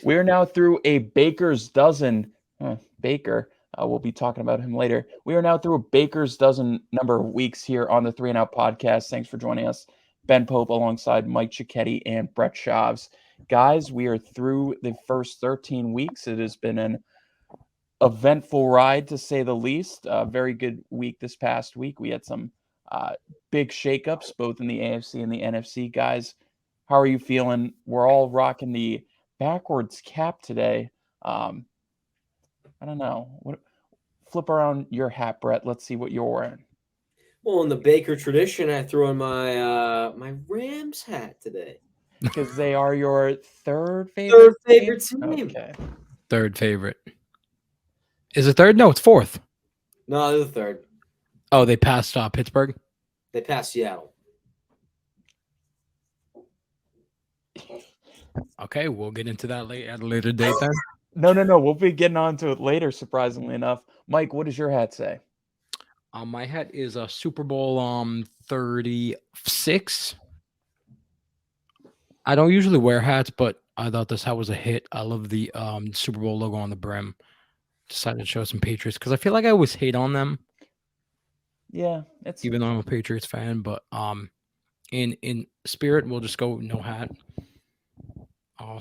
We are now through a baker's dozen. Baker, we'll be talking about him later. We are now through a baker's dozen number of weeks here on the Three and Out podcast. Thanks for joining us. Ben Pope alongside Mike Cicchetti and Brett Shavs. Guys, we are through the first 13 weeks. It has been an eventful ride, to say the least. A very good week this past week. We had some big shakeups, both in the AFC and the NFC. Guys, how are you feeling? We're all rocking the backwards cap today. I don't know. Flip around your hat, Brett. Let's see what you're wearing. Well, in the Baker tradition, I threw on my Rams hat today. Because they are your third favorite team. Okay. Third favorite. Is it third? No, it's fourth. No, they're the third. Oh, they passed Pittsburgh? They passed Seattle. Okay, we'll get into that at a later date then. No. We'll be getting on to it later, surprisingly enough. Mike, what does your hat say? My hat is a Super Bowl 36. I don't usually wear hats, but I thought this hat was a hit. I love the Super Bowl logo on the brim. Decided to show some Patriots because I feel like I always hate on them. Yeah, even though I'm a Patriots fan, but in spirit, we'll just go no hat.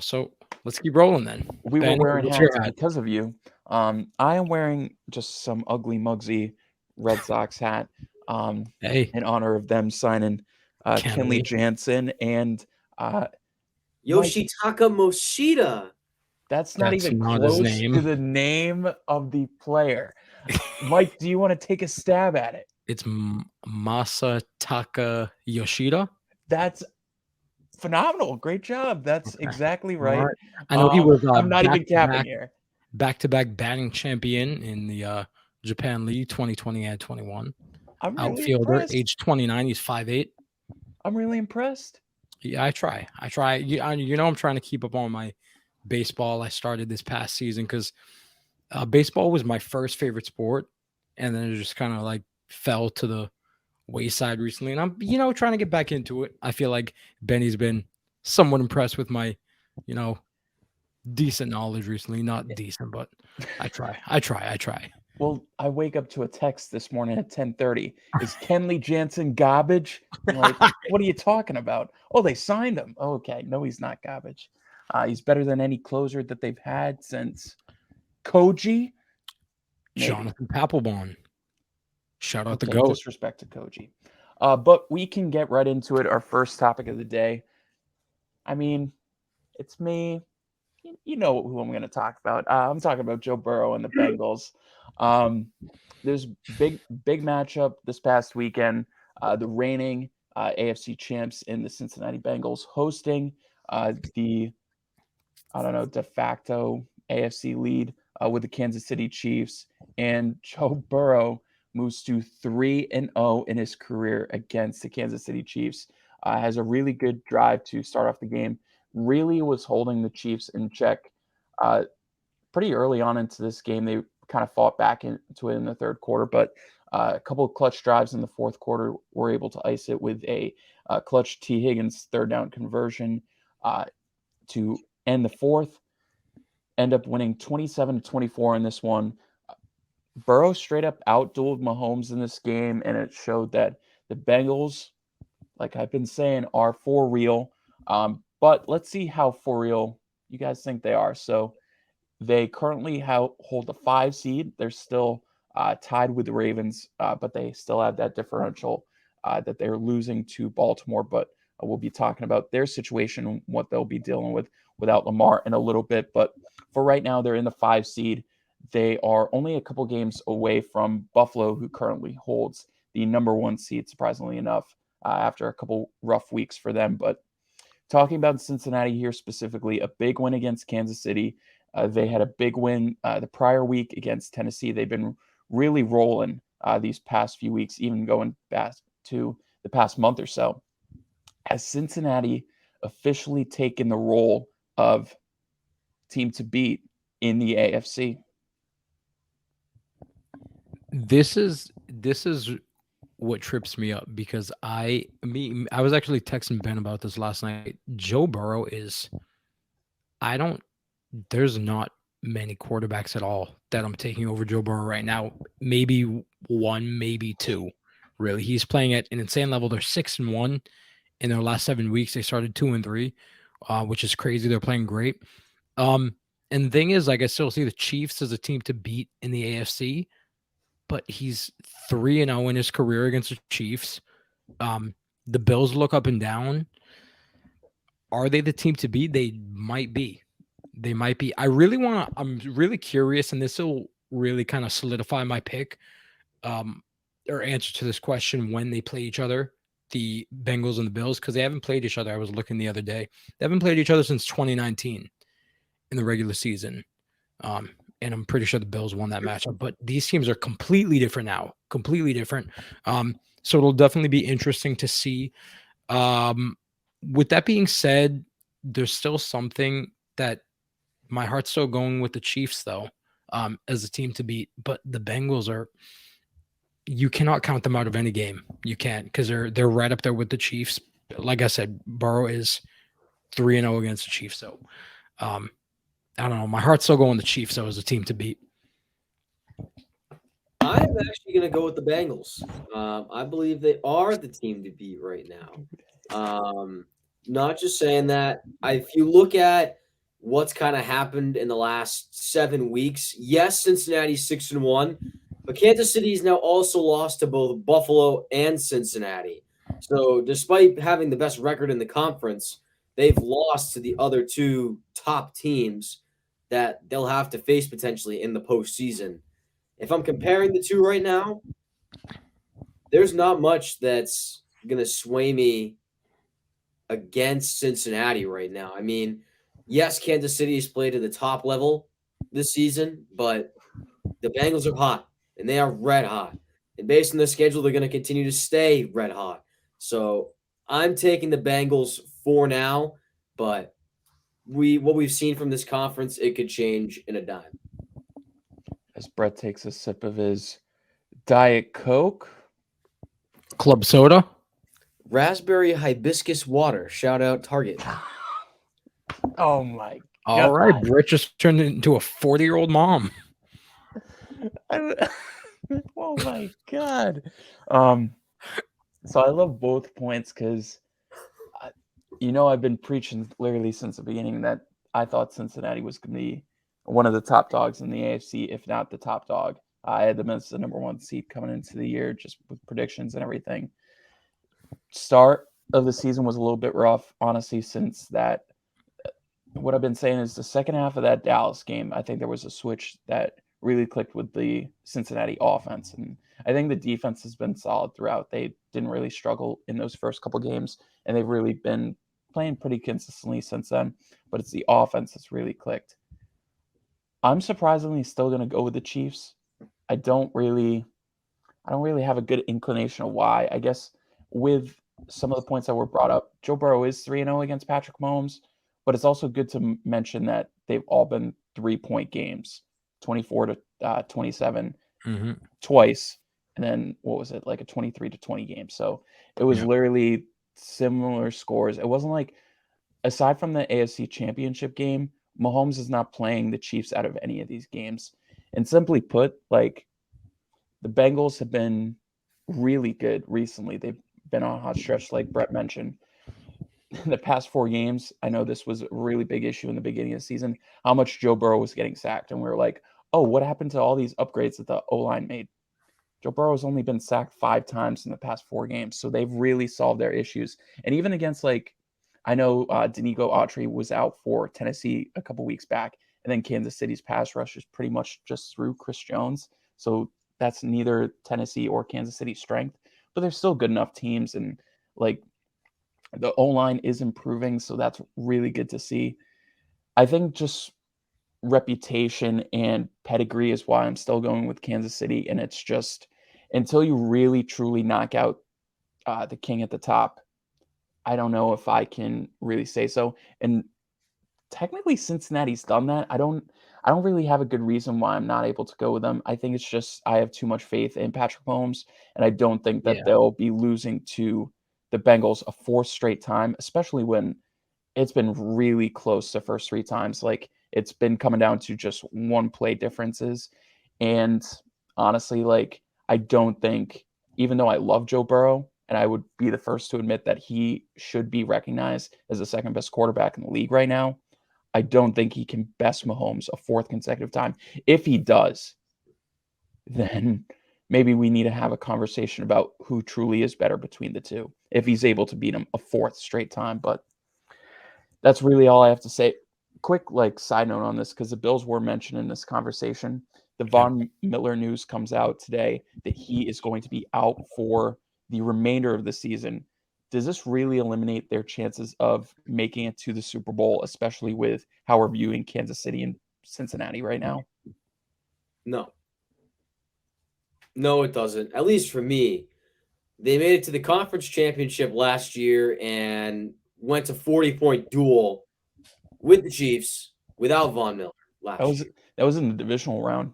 So let's keep rolling then. We were wearing hats because of you. I am wearing just some ugly mugsy Red Sox hat in honor of them signing Kenley Jansen and Yoshitaka Moshida. That's not even close to the name of the player. Mike, do you want to take a stab at it? It's Masataka Yoshida. That's phenomenal. Great job. That's exactly right. I know he was. I'm not even capping here. Back-to-back batting champion in the Japan League 2020 and 21. I'm really outfielder, impressed. age 29. He's 5'8". I'm really impressed. Yeah, I try. I'm trying to keep up on my baseball. I started this past season because baseball was my first favorite sport, and then it just kind of like fell to the wayside recently. And I'm, trying to get back into it. I feel like Benny's been somewhat impressed with my, decent knowledge recently. Not decent, but I try. Well, I wake up to a text this morning at 10:30. Is Kenley Jansen garbage? I'm like, what are you talking about? Oh, they signed him. Oh, okay. No, he's not garbage. He's better than any closer that they've had since Koji. Maybe. Jonathan Papelbon. Shout out the GOAT. Disrespect to Koji. But we can get right into it. Our first topic of the day. I mean, it's me. You know who I'm going to talk about. I'm talking about Joe Burrow and the Bengals. There's big matchup this past weekend. The reigning AFC champs in the Cincinnati Bengals hosting the de facto AFC lead with the Kansas City Chiefs, and Joe Burrow moves to 3-0 in his career against the Kansas City Chiefs. Has a really good drive to start off the game. Really was holding the Chiefs in check pretty early on into this game. They kind of fought back into it in the third quarter, but a couple of clutch drives in the fourth quarter were able to ice it with a clutch T. Higgins third down conversion to end the fourth. End up winning 27-24 in this one. Burrow straight up outdueled Mahomes in this game, and it showed that the Bengals, like I've been saying, are for real. But let's see how for real you guys think they are. So they currently hold the 5 seed. They're still tied with the Ravens, but they still have that differential that they're losing to Baltimore. But we'll be talking about their situation and what they'll be dealing with without Lamar in a little bit. But for right now, they're in the 5 seed. They are only a couple games away from Buffalo, who currently holds the number 1 seed, surprisingly enough, after a couple rough weeks for them. But talking about Cincinnati here specifically, a big win against Kansas City. They had a big win the prior week against Tennessee. They've been really rolling these past few weeks, even going back to the past month or so. Has Cincinnati officially taken the role of team to beat in the AFC? This is what trips me up because I was actually texting Ben about this last night. Joe Burrow is, I don't there's not many quarterbacks at all that I'm taking over Joe Burrow right now. Maybe one, maybe two. Really, he's playing at an insane level. They're 6-1 in their last 7 weeks. They started 2-3, which is crazy. They're playing great. And the thing is, like, I still see the Chiefs as a team to beat in the AFC, but he's 3-0 in his career against the Chiefs. The Bills look up and down. Are they the team to beat? They might be. They might be. I'm really curious, and this will really kind of solidify my pick or answer to this question when they play each other, the Bengals and the Bills, because they haven't played each other. I was looking the other day. They haven't played each other since 2019 in the regular season. And I'm pretty sure the Bills won that matchup. But these teams are completely different now. Completely different. So it'll definitely be interesting to see. With that being said, there's still something that my heart's still going with the Chiefs, though, as a team to beat. But the Bengals are, you cannot count them out of any game. You can't, because they're right up there with the Chiefs. Like I said, Burrow is 3-0 against the Chiefs. So I don't know. My heart's still going the Chiefs, though, as a team to beat. I'm actually going to go with the Bengals. I believe they are the team to beat right now. Not just saying that. If you look at what's kind of happened in the last 7 weeks, yes, Cincinnati's 6-1, but Kansas City's now also lost to both Buffalo and Cincinnati. So despite having the best record in the conference, they've lost to the other two top teams that they'll have to face potentially in the postseason. If I'm comparing the two right now, there's not much that's going to sway me against Cincinnati right now. I mean, yes, Kansas City has played at the top level this season, but the Bengals are hot, and they are red hot. And based on the schedule, they're going to continue to stay red hot. So I'm taking the Bengals for now, but what we've seen from this conference, it could change in a dime. As Brett takes a sip of his Diet Coke. Club soda? Raspberry hibiscus water. Shout out Target. Oh my All right, God. Britt just turned into a 40-year-old mom. Oh my God. So I love both points because, I've been preaching literally since the beginning that I thought Cincinnati was going to be one of the top dogs in the AFC, if not the top dog. I had them as the number one seed coming into the year, just with predictions and everything. Start of the season was a little bit rough, honestly, since that. What I've been saying is the second half of that Dallas game, I think there was a switch that really clicked with the Cincinnati offense. And I think the defense has been solid throughout. They didn't really struggle in those first couple games, and they've really been playing pretty consistently since then. But it's the offense that's really clicked. I'm surprisingly still going to go with the Chiefs. I don't really have a good inclination of why. I guess with some of the points that were brought up, Joe Burrow is 3-0 against Patrick Mahomes, but it's also good to mention that they've all been 3-point games, 24-27 twice, and then what was it, like a 23-20 game. So it was literally similar scores. It wasn't like, aside from the AFC Championship game, Mahomes is not playing the Chiefs out of any of these games. And simply put, like, the Bengals have been really good recently. They've been on a hot stretch, like Brett mentioned. In the past 4 games, I know this was a really big issue in the beginning of the season, how much Joe Burrow was getting sacked. And we were like, oh, what happened to all these upgrades that the O-line made? Joe Burrow's only been sacked 5 times in the past 4 games. So they've really solved their issues. And even against, like, I know Danico Autry was out for Tennessee a couple weeks back. And then Kansas City's pass rush is pretty much just through Chris Jones. So that's neither Tennessee or Kansas City's strength. But they're still good enough teams. And, like, the O-line is improving. So that's really good to see. I think just reputation and pedigree is why I'm still going with Kansas City. And it's just, until you really truly knock out the king at the top, I don't know if I can really say so. And technically Cincinnati's done that. I don't really have a good reason why I'm not able to go with them. I think it's just I have too much faith in Patrick Mahomes, and I don't think that they'll be losing to the Bengals a 4th straight time, especially when it's been really close the first 3 times. Like, It's been coming down to just one play differences. And honestly, like, I don't think, even though I love Joe Burrow, and I would be the first to admit that he should be recognized as the second best quarterback in the league right now, I don't think he can best Mahomes a fourth consecutive time. If he does, then maybe we need to have a conversation about who truly is better between the two, if he's able to beat him a fourth straight time. But that's really all I have to say. Quick, like, side note on this, because the Bills were mentioned in this conversation. The Von Miller news comes out today that he is going to be out for the remainder of the season. Does this really eliminate their chances of making it to the Super Bowl, especially with how we're viewing Kansas City and Cincinnati right now? No. No, it doesn't. At least for me. They made it to the conference championship last year and went to 40-point duel with the Chiefs without Von Miller last year. That was in the divisional round.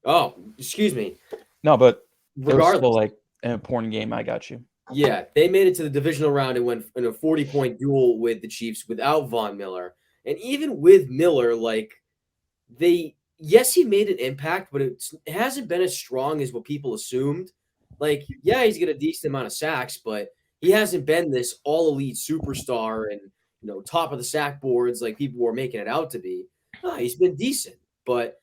Oh, excuse me. No, but it was Regardless. still like an important game. I got you. Yeah, they made it to the divisional round and went in a 40-point duel with the Chiefs without Von Miller. And even with Miller, like, yes, he made an impact, but it hasn't been as strong as what people assumed. Like, yeah, he's got a decent amount of sacks, but he hasn't been this all-elite superstar and, top of the sack boards like people were making it out to be. No, he's been decent, but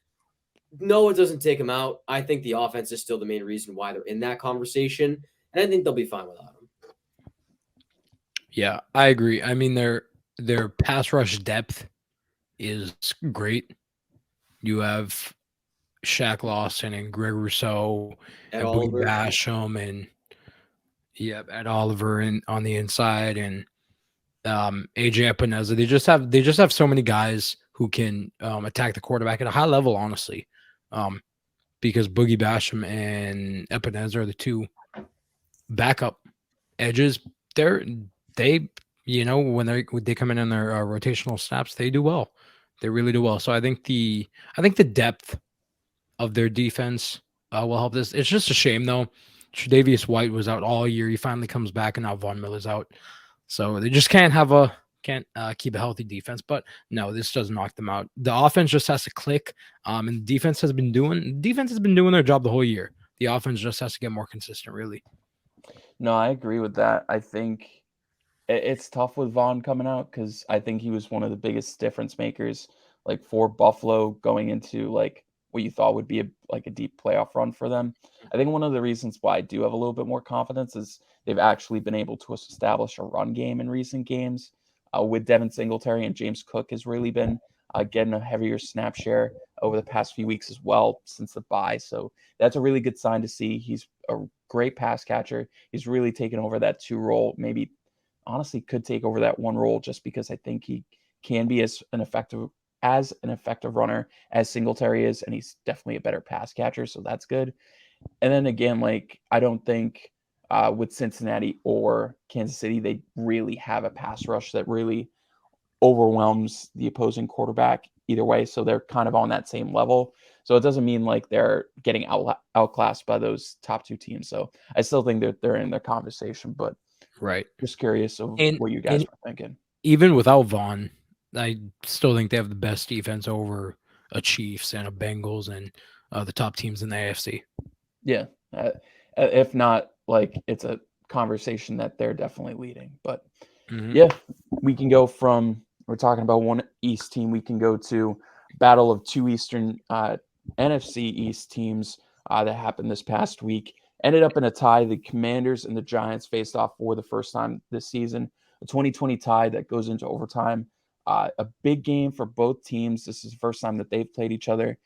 no, it doesn't take him out. I think the offense is still the main reason why they're in that conversation, and I think they'll be fine without him. Yeah, I agree. I mean, their pass rush depth is great. You have Shaq Lawson and Greg Rousseau and Boogie Basham and Ed Oliver on the inside and AJ Epineza. They just have so many guys who can attack the quarterback at a high level, honestly. Because Boogie Basham and Epineza are the two backup edges. When they come in their rotational snaps, they do well. They really do well. So I think the depth of their defense will help this. It's just a shame though. Tre'Davious White was out all year. He finally comes back, and now Von Miller's out. So they just can't keep a healthy defense. But no, this does knock them out. The offense just has to click. And the defense has been doing their job the whole year. The offense just has to get more consistent, really. No, I agree with that. I think it's tough with Vaughn coming out because I think he was one of the biggest difference makers, like, for Buffalo going into like what you thought would be a deep playoff run for them. I think one of the reasons why I do have a little bit more confidence is they've actually been able to establish a run game in recent games. With Devin Singletary and James Cook has really been getting a heavier snap share over the past few weeks as well since the bye. So that's a really good sign to see. He's a great pass catcher. He's really taken over that 2 role. Maybe honestly could take over that 1 role just because I think he can be as an effective runner as Singletary is, and he's definitely a better pass catcher. So that's good. And then again, like, I don't think with Cincinnati or Kansas City, they really have a pass rush that really overwhelms the opposing quarterback either way. So they're kind of on that same level. So it doesn't mean like they're getting outclassed by those top 2 teams. So I still think they're in the conversation, but right. Just curious of what you guys are thinking. Even without Vaughn, I still think they have the best defense over a Chiefs and a Bengals and the top teams in the AFC. Yeah. If not, like, it's a conversation that they're definitely leading. But yeah, we can go from, we're talking about one East team, we can go to battle of 2 Eastern NFC East teams that happened this past week. Ended up in a tie. The Commanders and the Giants faced off for the first time this season. A 2020 tie that goes into overtime. A big game for both teams. This is the first time that they've played each other.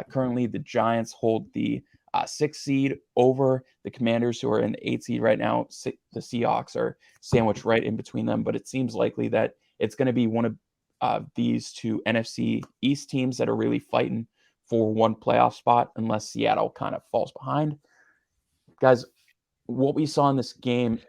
Currently, the Giants hold the 6th seed over the Commanders, who are in the 8th seed right now. The Seahawks are sandwiched right in between them, but it seems likely that it's going to be one of these 2 NFC East teams that are really fighting for one playoff spot, unless Seattle kind of falls behind. Guys, what we saw in this game,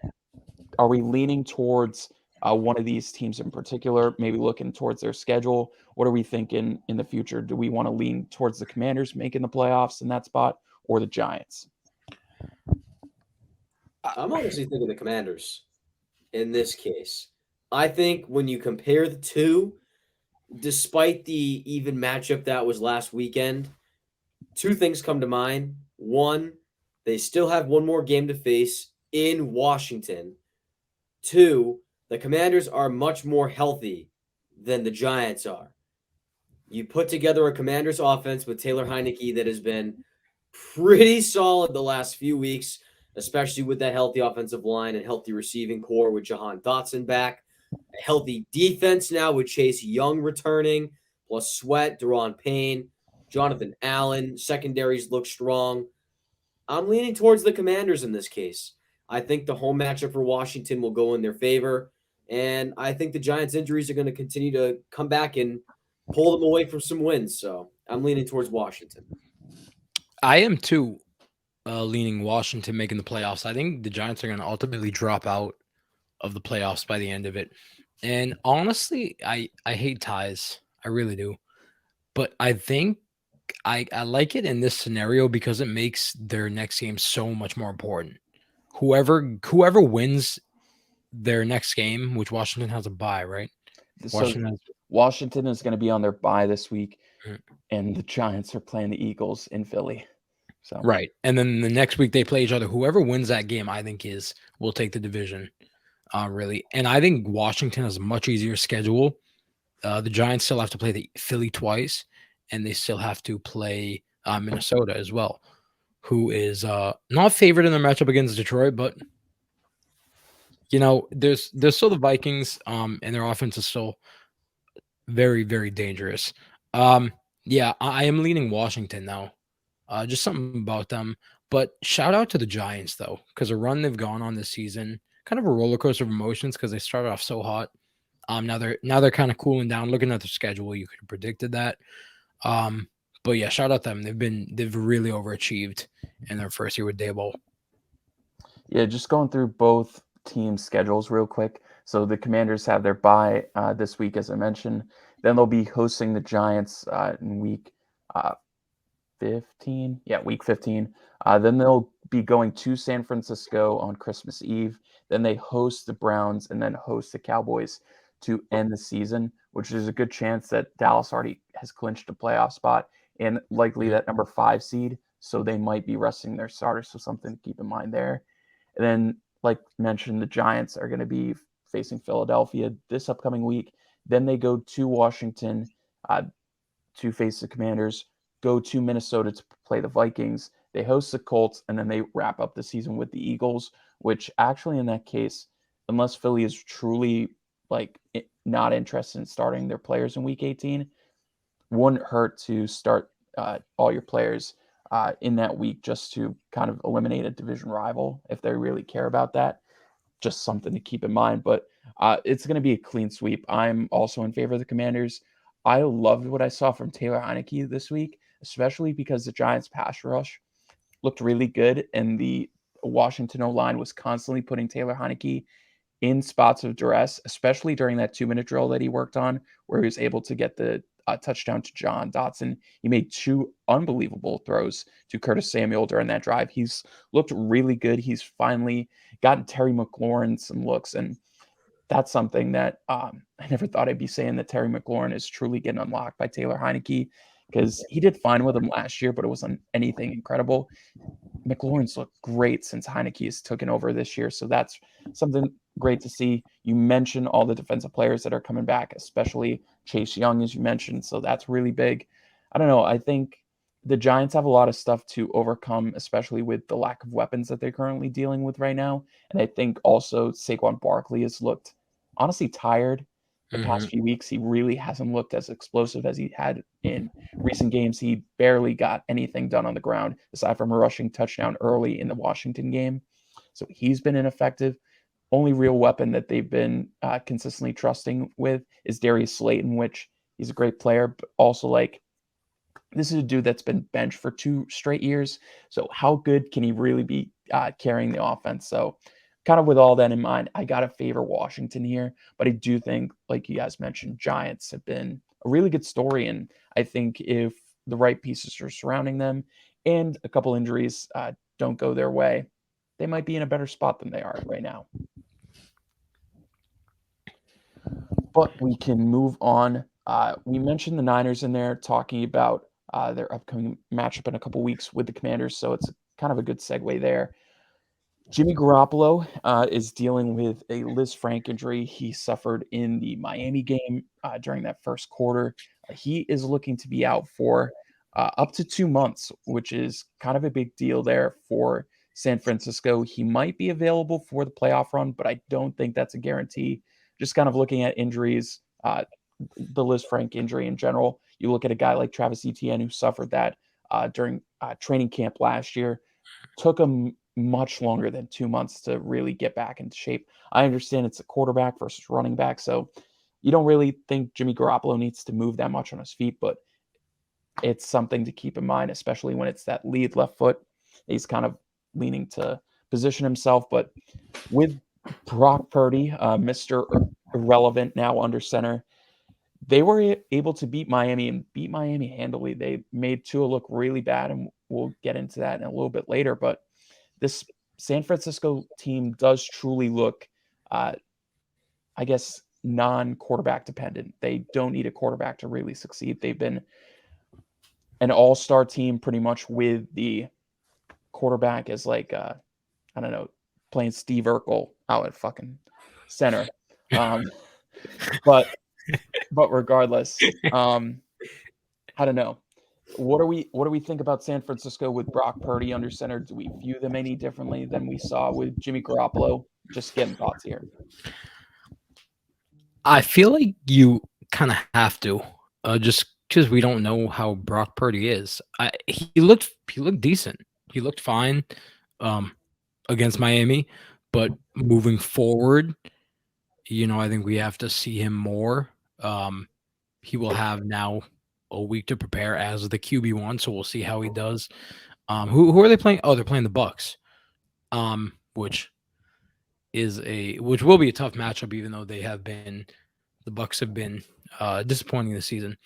are we leaning towards one of these teams in particular, maybe looking towards their schedule? What are we thinking in the future? Do we want to lean towards the Commanders making the playoffs in that spot or the Giants? I'm honestly thinking the Commanders in this case. I think when you compare the two, despite the even matchup that was last weekend, two things come to mind. One, they still have one more game to face in Washington. Two, the Commanders are much more healthy than the Giants are. You put together a Commanders offense with Taylor Heineke that has been pretty solid the last few weeks, especially with that healthy offensive line and healthy receiving core with Jahan Dotson back. A healthy defense now with Chase Young returning, plus Sweat, Deron Payne, Jonathan Allen. Secondaries look strong. I'm leaning towards the Commanders in this case. I think the home matchup for Washington will go in their favor. And I think the Giants' injuries are going to continue to come back and pull them away from some wins. So I'm leaning towards Washington. I am too, leaning Washington making the playoffs. I think the Giants are going to ultimately drop out of the playoffs by the end of it. And honestly, I hate ties. I really do. But I think I like it in this scenario because it makes their next game so much more important. Whoever wins their next game, which Washington has a bye, right? So Washington is going to be on their bye this week, Mhm. and the Giants are playing the Eagles in Philly. So Right. And then the next week they play each other. Whoever wins that game, I think will take the division. Really. And I think Washington has a much easier schedule. The Giants still have to play the Philly twice, and they still have to play Minnesota as well, who is not favored in their matchup against Detroit, but there's still the Vikings, and their offense is still very, very dangerous. Yeah, I am leaning Washington now. Just something about them. But shout out to the Giants though, because the run they've gone on this season, kind of a roller coaster of emotions because they started off so hot. Now they're kind of cooling down. Looking at their schedule, you could have predicted that. Um, but yeah, shout out them. They've really overachieved in their first year with Daboll. yeah, just going through both teams' schedules real quick. So the Commanders have their bye this week, as I mentioned. Then they'll be hosting the Giants in week uh, 15. Yeah, week 15. Then they'll be going to San Francisco on Christmas Eve. Then they host the Browns and then host the Cowboys to end the season, which is a good chance that Dallas already has clinched a playoff spot and likely that number 5 seed. So they might be resting their starters. So something to keep in mind there. And then, like mentioned, the Giants are going to be facing Philadelphia this upcoming week. Then they go to Washington uh, to face the Commanders, go to Minnesota to play the Vikings. They host the Colts, and then they wrap up the season with the Eagles, which actually, in that case, unless Philly is truly like not interested in starting their players in Week 18, wouldn't hurt to start all your players in that week just to kind of eliminate a division rival if they really care about that. Just something to keep in mind. But it's going to be a clean sweep. I'm also in favor of the Commanders. I loved what I saw from Taylor Heineke this week, especially because the Giants' pass rush looked really good, and the Washington O-line was constantly putting Taylor Heineke in spots of duress, especially during that 2-minute drill that he worked on, where he was able to get the touchdown to John Dotson. He made 2 unbelievable throws to Curtis Samuel during that drive. He's looked really good. He's finally gotten Terry McLaurin some looks, and that's something that I never thought I'd be saying, that Terry McLaurin is truly getting unlocked by Taylor Heineke, because he did fine with him last year, but it wasn't anything incredible. McLaurin's looked great since Heineke has taken over this year, so that's something great to see. You mentioned all the defensive players that are coming back, especially Chase Young, as you mentioned, so that's really big. I don't know. I think the Giants have a lot of stuff to overcome, especially with the lack of weapons that they're currently dealing with right now. And I think also Saquon Barkley has looked honestly tired the past few weeks. He really hasn't looked as explosive as he had in recent games. He barely got anything done on the ground aside from a rushing touchdown early in the Washington game. So he's been ineffective. Only real weapon that they've been consistently trusting with is Darius Slayton, which he's a great player, but also like this is a dude that's been benched for 2 straight years. So how good can he really be carrying the offense? So kind of with all that in mind, I got to favor Washington here, but I do think, like you guys mentioned, Giants have been a really good story. And I think if the right pieces are surrounding them and a couple injuries don't go their way, they might be in a better spot than they are right now. But we can move on We mentioned the Niners in there talking about their upcoming matchup in a couple weeks with the Commanders, so it's kind of a good segue there. Jimmy Garoppolo is dealing with a Liz Frank injury he suffered in the Miami game during that first quarter. He is looking to be out for up to 2 months, which is kind of a big deal there for San Francisco. He might be available for the playoff run, but I don't think that's a guarantee. Just kind of looking at injuries, the Liz Frank injury in general. You look at a guy like Travis Etienne who suffered that during training camp last year. Took him much longer than 2 months to really get back into shape. I understand it's a quarterback versus running back, so you don't really think Jimmy Garoppolo needs to move that much on his feet, but it's something to keep in mind, especially when it's that lead left foot. He's kind of leaning to position himself, but with Brock Purdy, Mr. Irrelevant now under center, they were able to beat Miami and beat Miami handily. They made Tua look really bad, and we'll get into that in a little bit later. But this San Francisco team does truly look, I guess, non-quarterback dependent. They don't need a quarterback to really succeed. They've been an all-star team pretty much with the quarterback as like, I don't know, playing Steve Urkel out at fucking center. But regardless, I don't know. What do we think about San Francisco with Brock Purdy under center? Do we view them any differently than we saw with Jimmy Garoppolo? Just getting thoughts here. I feel like you kind of have to, just because we don't know how Brock Purdy is. He looked decent. He looked fine against Miami, but moving forward, I think we have to see him more. He will have now a week to prepare as the QB1, so we'll see how he does. Who are they playing? Oh, they're playing the Bucks, which will be a tough matchup, even though the Bucks have been disappointing this season.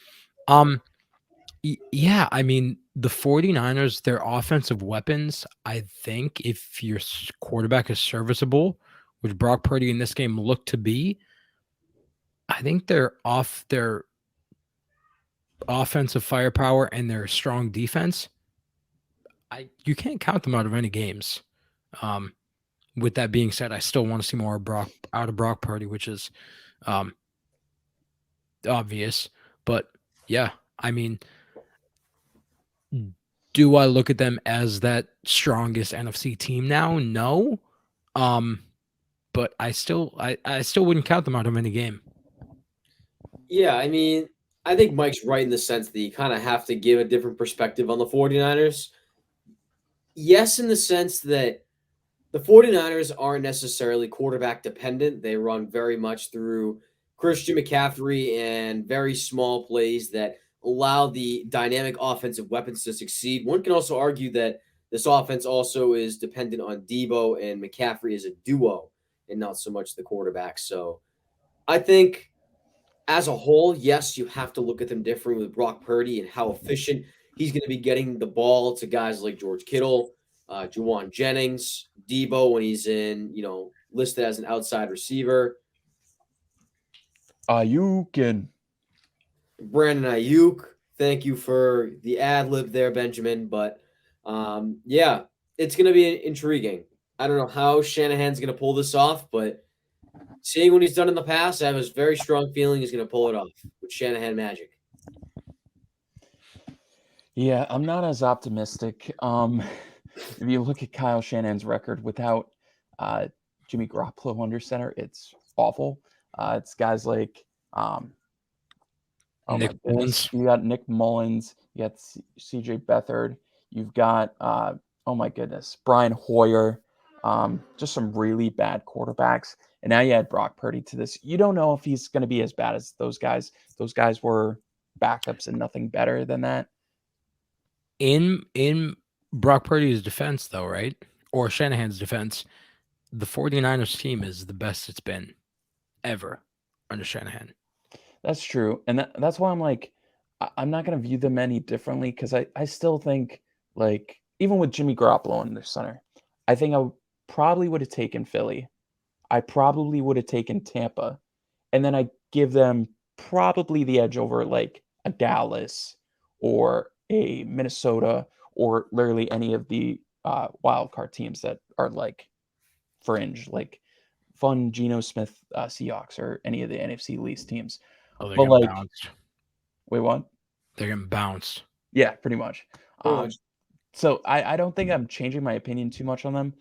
Yeah, I mean, the 49ers, their offensive weapons, I think if your quarterback is serviceable, which Brock Purdy in this game looked to be, I think they're off their offensive firepower and their strong defense. You can't count them out of any games. With that being said, I still want to see more out of Brock Purdy, which is obvious. But yeah, I mean, do I look at them as that strongest NFC team now? No. But I still wouldn't count them out of any game. Yeah, I mean, I think Mike's right in the sense that you kind of have to give a different perspective on the 49ers. Yes, in the sense that the 49ers aren't necessarily quarterback dependent. They run very much through Christian McCaffrey and very small plays that allow the dynamic offensive weapons to succeed. One can also argue that this offense also is dependent on Debo and McCaffrey as a duo and not so much the quarterback. So I think as a whole, yes, you have to look at them differently with Brock Purdy and how efficient he's going to be getting the ball to guys like George Kittle, Juwan Jennings, Debo when he's listed as an outside receiver. Ayuk. Brandon Ayuk. Thank you for the ad lib there, Benjamin. But yeah, it's going to be intriguing. I don't know how Shanahan's going to pull this off, but seeing what he's done in the past, I have a very strong feeling he's going to pull it off with Shanahan magic. Yeah, I'm not as optimistic. If you look at Kyle Shanahan's record without Jimmy Garoppolo under center, it's awful. It's guys like Nick Mullins. You got Nick Mullins, you got CJ Beathard, you've got oh my goodness, Brian Hoyer, just some really bad quarterbacks. And now you add Brock Purdy to this. You don't know if he's going to be as bad as those guys. Those guys were backups and nothing better than that. In Brock Purdy's defense, though, right? Or Shanahan's defense, the 49ers team is the best it's been ever under Shanahan. That's true. And that's why I'm like, I'm not going to view them any differently because I still think, like, even with Jimmy Garoppolo in their center, I think I probably would have taken Philly. I probably would have taken Tampa. And then I give them probably the edge over like a Dallas or a Minnesota or literally any of the wild card teams that are like fringe, like fun Geno Smith Seahawks or any of the NFC least teams. Oh, they're But getting like, bounced. wait, what? They're getting bounced. Yeah, pretty much. Pretty much. So I don't think I'm changing my opinion too much on them,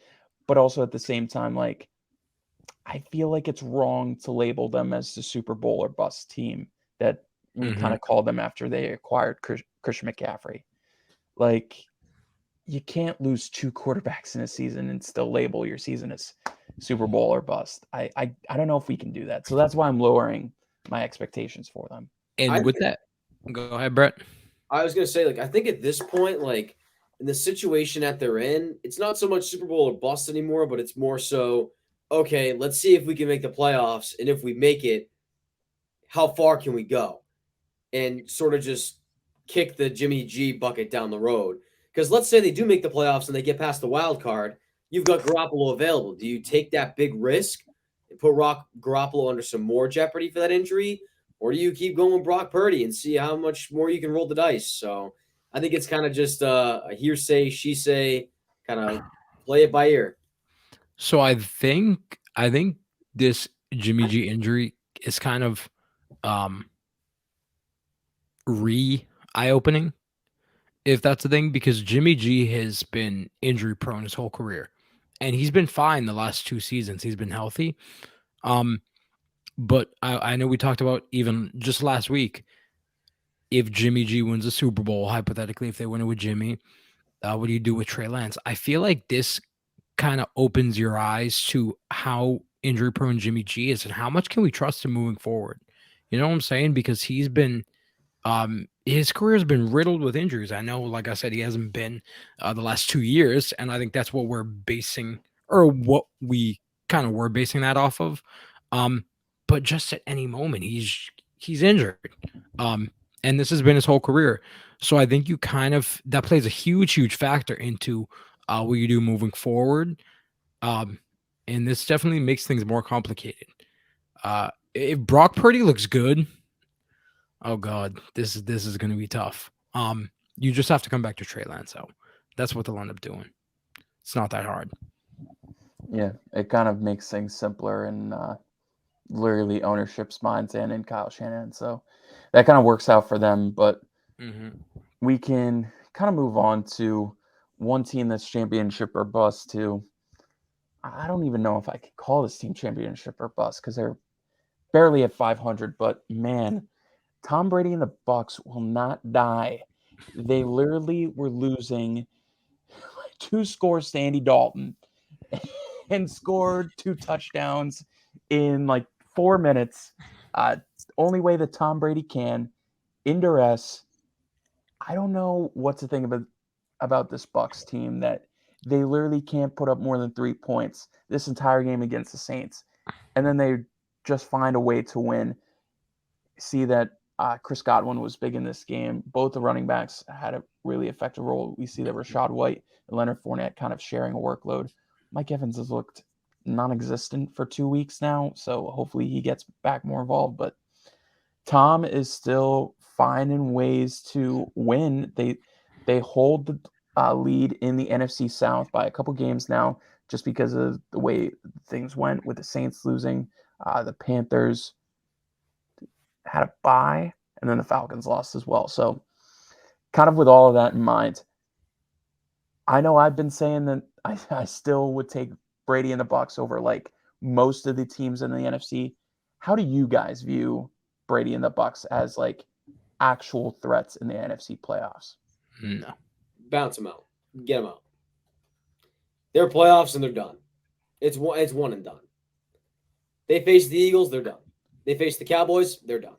but also at the same time, like I feel like it's wrong to label them as the Super Bowl or bust team that we kind of called them after they acquired Christian McCaffrey. Like you can't lose two quarterbacks in a season and still label your season as Super Bowl or bust. I don't know if we can do that. So that's why I'm lowering my expectations for them. And with that, go ahead, Brett. I was gonna say, like, I think at this point, like in the situation that they're in, it's not so much Super Bowl or bust anymore, but it's more so, okay, let's see if we can make the playoffs, and if we make it, how far can we go? And sort of just kick the Jimmy G bucket down the road. Because let's say they do make the playoffs and they get past the wild card, you've got Garoppolo available. Do you take that big risk and put Garoppolo under some more jeopardy for that injury? Or do you keep going with Brock Purdy and see how much more you can roll the dice? So I think it's kind of just a hearsay, she say, kind of play it by ear. So I think this Jimmy G injury is kind of eye-opening, if that's the thing, because Jimmy G has been injury prone his whole career. And he's been fine the last 2 seasons. He's been healthy. But I know we talked about even just last week, if Jimmy G wins a Super Bowl, hypothetically, if they win it with Jimmy, what do you do with Trey Lance? I feel like this kind of opens your eyes to how injury prone Jimmy G is and how much can we trust him moving forward. You know what I'm saying? Because he's been his career has been riddled with injuries. I know, like I said, he hasn't been the last 2 years, and I think that's what we're basing, or what we kind of were basing that off of. But just at any moment, he's injured. And this has been his whole career. So I think you kind of that plays a huge factor into what you do moving forward. And this definitely makes things more complicated. If Brock Purdy looks good, oh God, this is going to be tough. You just have to come back to Trey Lance. So that's what they'll end up doing. It's not that hard. Yeah, it kind of makes things simpler in literally ownership's minds and in Kyle Shanahan. So that kind of works out for them. But we can kind of move on to one team that's championship or bust to, I don't even know if I could call this team championship or bust because they're barely at 500. But man, Tom Brady and the Bucs will not die. They literally were losing 2 scores to Andy Dalton and scored 2 touchdowns in like 4 minutes. Only way that Tom Brady can, in duress. I don't know what to think about this Bucs team that they literally can't put up more than 3 points this entire game against the Saints, and then they just find a way to win. See that Chris Godwin was big in this game. Both the running backs had a really effective role. We see that Rashad White and Leonard Fournette kind of sharing a workload. Mike Evans has looked non-existent for 2 weeks now, so hopefully he gets back more involved. But Tom is still finding ways to win. They hold the lead in the NFC South by a couple games now, just because of the way things went with the Saints losing. The Panthers had a bye, and then the Falcons lost as well. So kind of with all of that in mind, I know I've been saying that I still would take Brady and the Bucs over like most of the teams in the NFC. How do you guys view Brady and the Bucs as like actual threats in the NFC playoffs? No. Bounce them out. Get them out. They're playoffs and they're done. It's one and done. They face the Eagles, they're done. They face the Cowboys, they're done.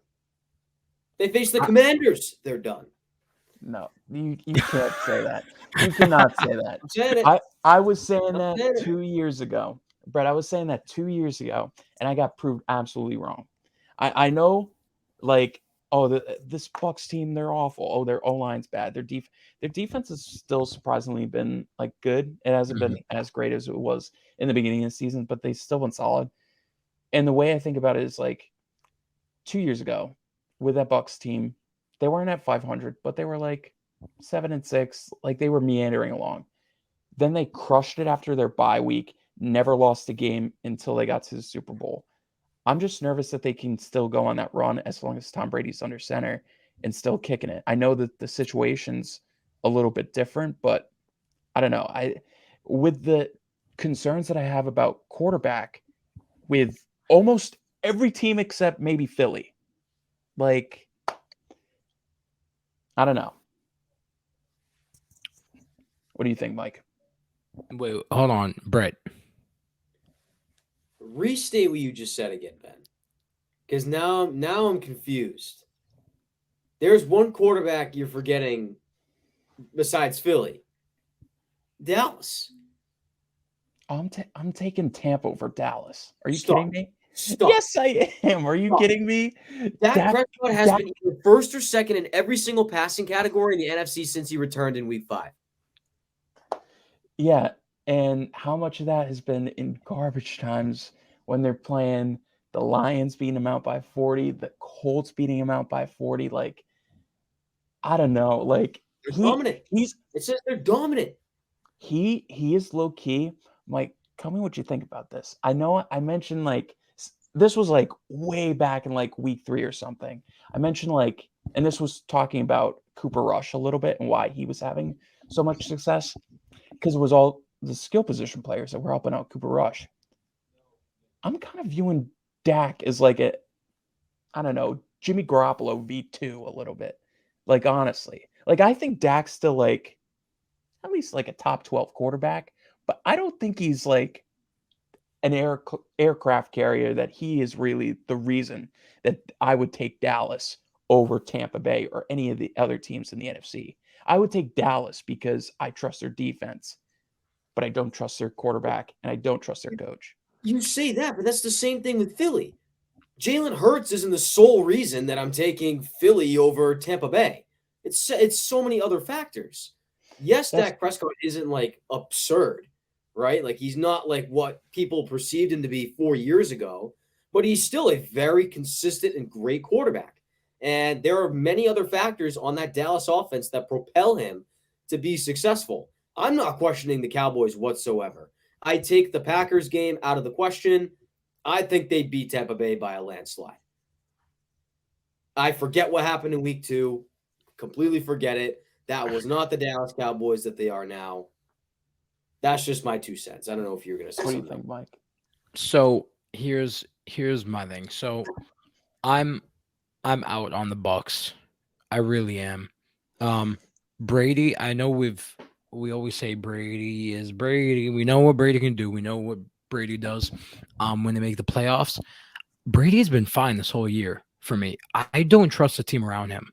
They face the Commanders, they're done. No, you can't say that. You cannot say that. I'm saying it. I was saying I'm saying that it. 2 years ago. Brett, I was saying that 2 years ago, and I got proved absolutely wrong. I know, like, oh, this Bucs team, they're awful. Oh, their O-line's bad. Their defense has still surprisingly been, like, good. It hasn't been as great as it was in the beginning of the season, but they've still been solid. And the way I think about it is, like, 2 years ago, with that Bucks team, they weren't at 500, but they were like 7-6, like they were meandering along. Then they crushed it after their bye week, never lost a game until they got to the Super Bowl. I'm just nervous that they can still go on that run as long as Tom Brady's under center and still kicking it. I know that the situation's a little bit different, but I don't know. With the concerns that I have about quarterback with almost every team except maybe Philly. Like, I don't know. What do you think, Mike? Wait, hold on, Brett. Restate what you just said again, Ben. Because now I'm confused. There's one quarterback you're forgetting besides Philly. Dallas. I'm taking Tampa over Dallas. Are you Stop. kidding me? Stop. Yes, I am. Are you Stop. kidding me? Dak Prescott has been either first or second in every single passing category in the NFC since he returned in Week 5. Yeah, and how much of that has been in garbage times when they're playing the Lions beating them out by 40, the Colts beating them out by 40? Like, I don't know. Like, They're dominant. It says they're dominant. He is low key. Mike, tell me what you think about this. I know I mentioned like this was like way back in like week 3 or something. I mentioned like, and this was talking about Cooper Rush a little bit and why he was having so much success because it was all the skill position players that were helping out Cooper Rush. I'm kind of viewing Dak as like I don't know, Jimmy Garoppolo V2 a little bit. Like, honestly, like I think Dak's still like at least like a top 12 quarterback, but I don't think he's like an aircraft carrier that he is really the reason that I would take Dallas over Tampa Bay or any of the other teams in the NFC. I would take Dallas because I trust their defense, but I don't trust their quarterback and I don't trust their coach. You say that, but that's the same thing with Philly. Jalen Hurts isn't the sole reason that I'm taking Philly over Tampa Bay. It's so many other factors. Yes, Dak Prescott isn't like absurd, right? Like he's not like what people perceived him to be 4 years ago, but he's still a very consistent and great quarterback. And there are many other factors on that Dallas offense that propel him to be successful. I'm not questioning the Cowboys whatsoever. I take the Packers game out of the question. I think they beat Tampa Bay by a landslide. I forget what happened in week 2. Completely forget it. That was not the Dallas Cowboys that they are now. That's just my 2 cents. I don't know if you're going to say What do you something. think, Mike? So here's my thing. So I'm out on the Bucks. I really am. Brady, I know we always say Brady is Brady. We know what Brady can do. We know what Brady does when they make the playoffs. Brady's been fine this whole year for me. I don't trust the team around him.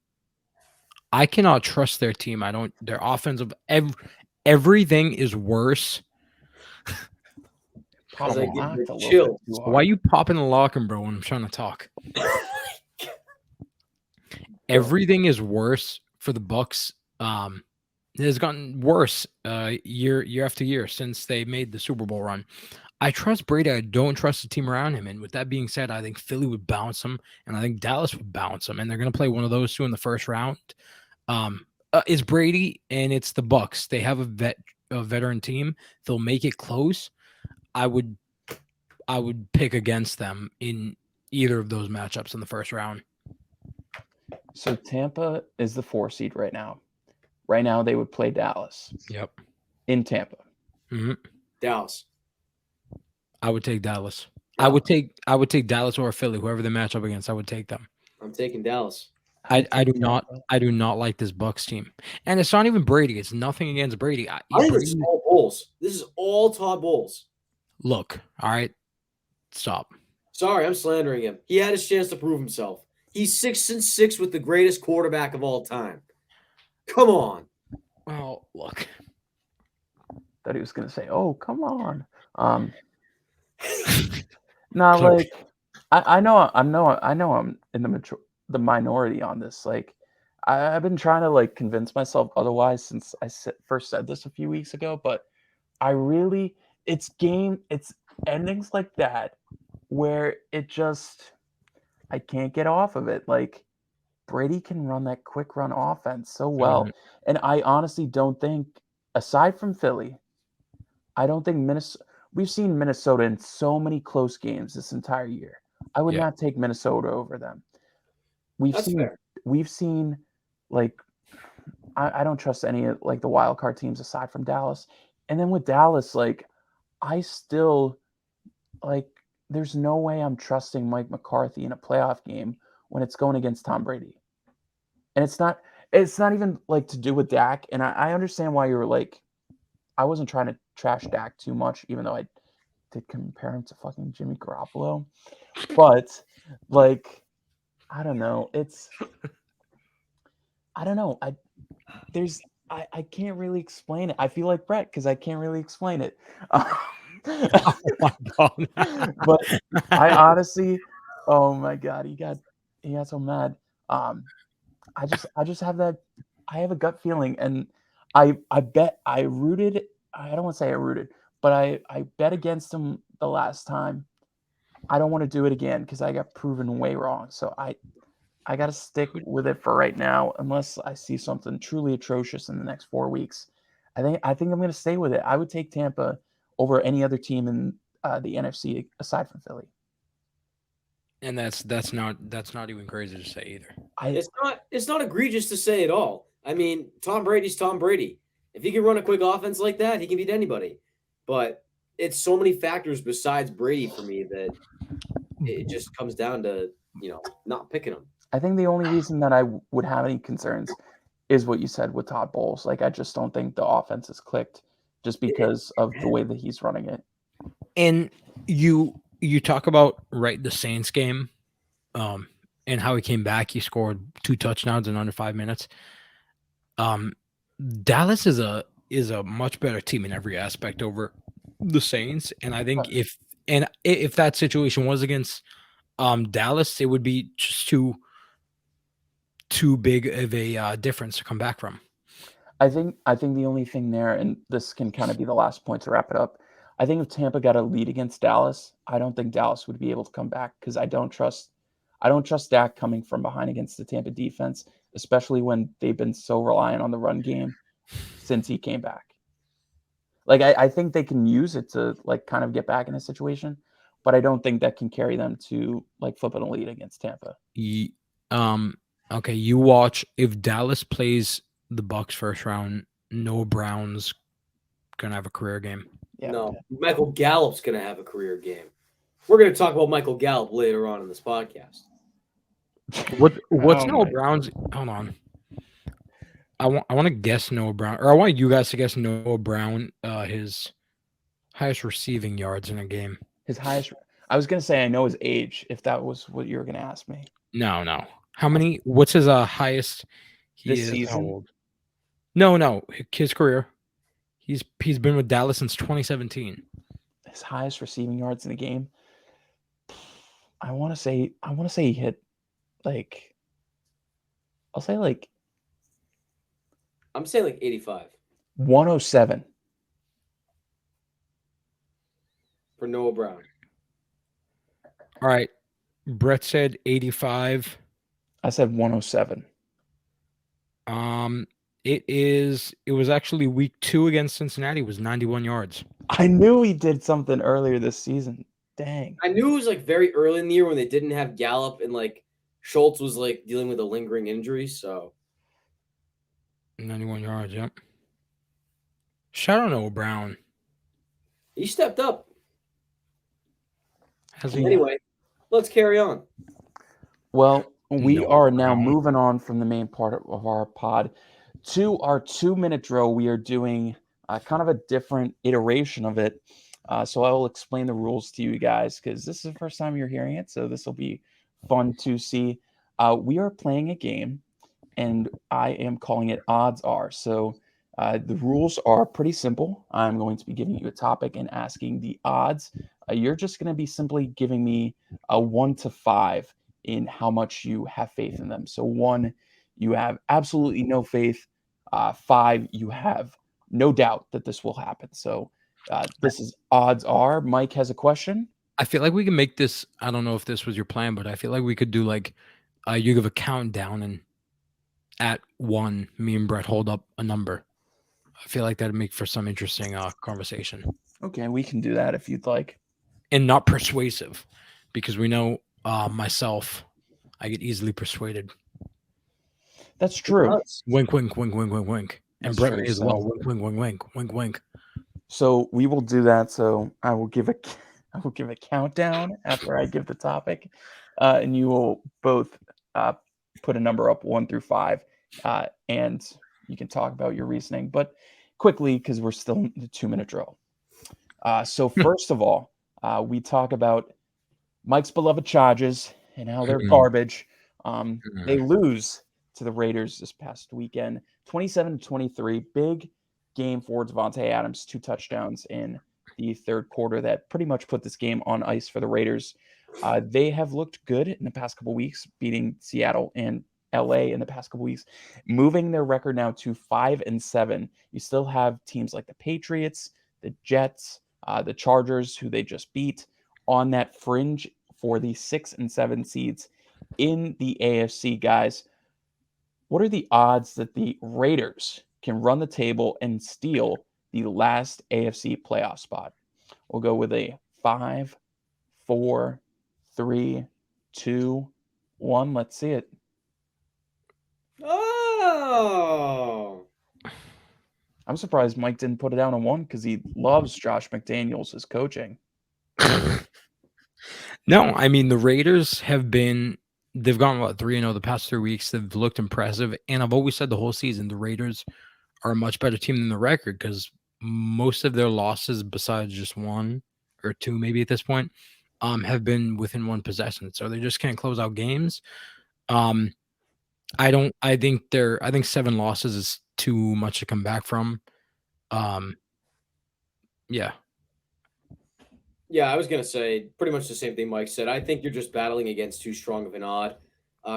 I cannot trust their team. Their offensive everything is worse. Probably chill. Why are you popping the locker, bro, when I'm trying to talk? Everything is worse for the Bucks. It has gotten worse year after year since they made the Super Bowl run. I trust Brady. I don't trust the team around him. And with that being said, I think Philly would bounce him, and I think Dallas would bounce him, and they're going to play one of those two in the first round. It's Brady and it's the Bucks. They have a veteran team. They'll make it close. I would pick against them in either of those matchups in the first round. So Tampa is the 4 seed right now. Right now they would play Dallas. Yep. In Tampa. Mm-hmm. Dallas. I would take Dallas. I would take Dallas or Philly, whoever they match up against. I would take them. I'm taking Dallas. I do not like this Bucks team, and it's not even Brady. It's nothing against Brady. I think it's all Bulls. This is all Todd Bowles. Look, all right, stop. Sorry, I'm slandering him. He had his chance to prove himself. He's 6-6 with the greatest quarterback of all time. Come on. Well, look. Thought he was gonna say, "Oh, come on." No, like I know I'm in the minority on this. Like I've been trying to like convince myself otherwise since I first said this a few weeks ago, but I really it's endings like that where it just I can't get off of it. Like Brady can run that quick run offense so well. And I honestly don't think, aside from Philly, I don't think Minnesota. We've seen Minnesota in so many close games this entire year. I would Yeah. not take Minnesota over them. That's fair. We've seen like I don't trust any of like the wild card teams aside from Dallas. And then with Dallas, like I still like there's no way I'm trusting Mike McCarthy in a playoff game when it's going against Tom Brady. And it's not even like to do with Dak. And I understand why you were like I wasn't trying to trash Dak too much, even though I did compare him to fucking Jimmy Garoppolo. But like I don't know. I don't know. I can't really explain it. I feel like Brett because I can't really explain it. Oh my God. But I honestly, oh my God, he got so mad. I just have that. I have a gut feeling, and I bet I rooted. I don't want to say I rooted, but I bet against him the last time. I don't want to do it again because I got proven way wrong. So I got to stick with it for right now, unless I see something truly atrocious in the next 4 weeks. I think I'm going to stay with it. I would take Tampa over any other team in the NFC aside from Philly. And that's not even crazy to say either. It's not egregious to say at all. I mean, Tom Brady's Tom Brady. If he can run a quick offense like that, he can beat anybody. But it's so many factors besides Brady for me that it just comes down to, not picking him. I think the only reason that I would have any concerns is what you said with Todd Bowles. Like, I just don't think the offense has clicked just because of the way that he's running it. And you talk about the Saints game, and how he came back. He scored 2 touchdowns in under 5 minutes. Dallas is a much better team in every aspect over the Saints, and I think if that situation was against Dallas, it would be just too big of a difference to come back from. I think the only thing there, and this can kind of be the last point to wrap it up. I think if Tampa got a lead against Dallas, I don't think Dallas would be able to come back because I don't trust Dak coming from behind against the Tampa defense, especially when they've been so reliant on the run game since he came back. Like I think they can use it to like kind of get back in a situation, but I don't think that can carry them to like flipping a lead against Tampa. Okay, you watch if Dallas plays the Bucs first round, Noah Brown's gonna have a career game. Yeah, no, Michael Gallup's going to have a career game. We're going to talk about Michael Gallup later on in this podcast. What's Noah Brown's? Hold on. I want to guess Noah Brown, or I want you guys to guess Noah Brown, his highest receiving yards in a game. His highest. I was gonna say I know his age. If that was what you were gonna ask me. No. How many? What's his highest? This season? How old? No. His career. He's been with Dallas since 2017. His highest receiving yards in the game. I want to say he hit like. I'll say like. I'm saying like 85 107 for Noah Brown. All right, Brett said 85. I said 107. It was actually week 2 against Cincinnati. It was 91 yards. I knew he did something earlier this season. Dang. I knew it was like very early in the year when they didn't have Gallup and like Schultz was like dealing with a lingering injury. So 91 yards. Yep. Shout out Noah Brown. He stepped up. Has he? Anyway, let's carry on. Well, we Noah are now Brown. moving on from the main part of our pod to our 2-minute drill. We are doing kind of a different iteration of it. So I will explain the rules to you guys because this is the first time you're hearing it. So this will be fun to see. We are playing a game, and I am calling it Odds Are. So the rules are pretty simple. I'm going to be giving you a topic and asking the odds. You're just going to be simply giving me a 1 to 5 in how much you have faith in them. So 1, you have absolutely no faith. 5, you have no doubt that this will happen. So this is Odds Are. Mike has a question. I feel like we can make this. I don't know if this was your plan, but I feel like we could do like you give a countdown, and at 1, me and Brett hold up a number. I feel like that'd make for some interesting conversation. Okay, we can do that if you'd like. And not persuasive, because we know myself, I get easily persuaded. That's true. Wink, wink, wink, wink, wink, wink. And That's Brett true, may as so- well. Wink, wink, wink, wink, wink, wink. So we will do that. So I will give a countdown after I give the topic, and you will both put a number up 1 through 5, and you can talk about your reasoning, but quickly because we're still in the 2-minute drill. So first of all, we talk about Mike's beloved Chargers and how they're garbage. They lose to the Raiders this past weekend, 27-23. Big game for Devontae Adams, 2 touchdowns in the third quarter that pretty much put this game on ice for the Raiders. They have looked good in the past couple weeks, beating Seattle and LA in the past couple weeks, moving their record now to 5-7. You still have teams like the Patriots, the Jets, the Chargers, who they just beat, on that fringe for the 6 and 7 seeds in the AFC. Guys, what are the odds that the Raiders can run the table and steal the last AFC playoff spot? We'll go with a 5, 4, 3, 2, 1. Let's see it. Oh, I'm surprised Mike didn't put it down on 1 because he loves Josh McDaniels as coaching. No, I mean, the Raiders they've gone, 3-0 the past 3 weeks. They've looked impressive. And I've always said the whole season, the Raiders are a much better team than the record, because most of their losses, besides just 1 or 2 maybe at this point, have been within 1 possession. So they just can't close out games. I think 7 losses is too much to come back from. Yeah. yeah. I was gonna say pretty much the same thing Mike said. I think you're just battling against too strong of an odd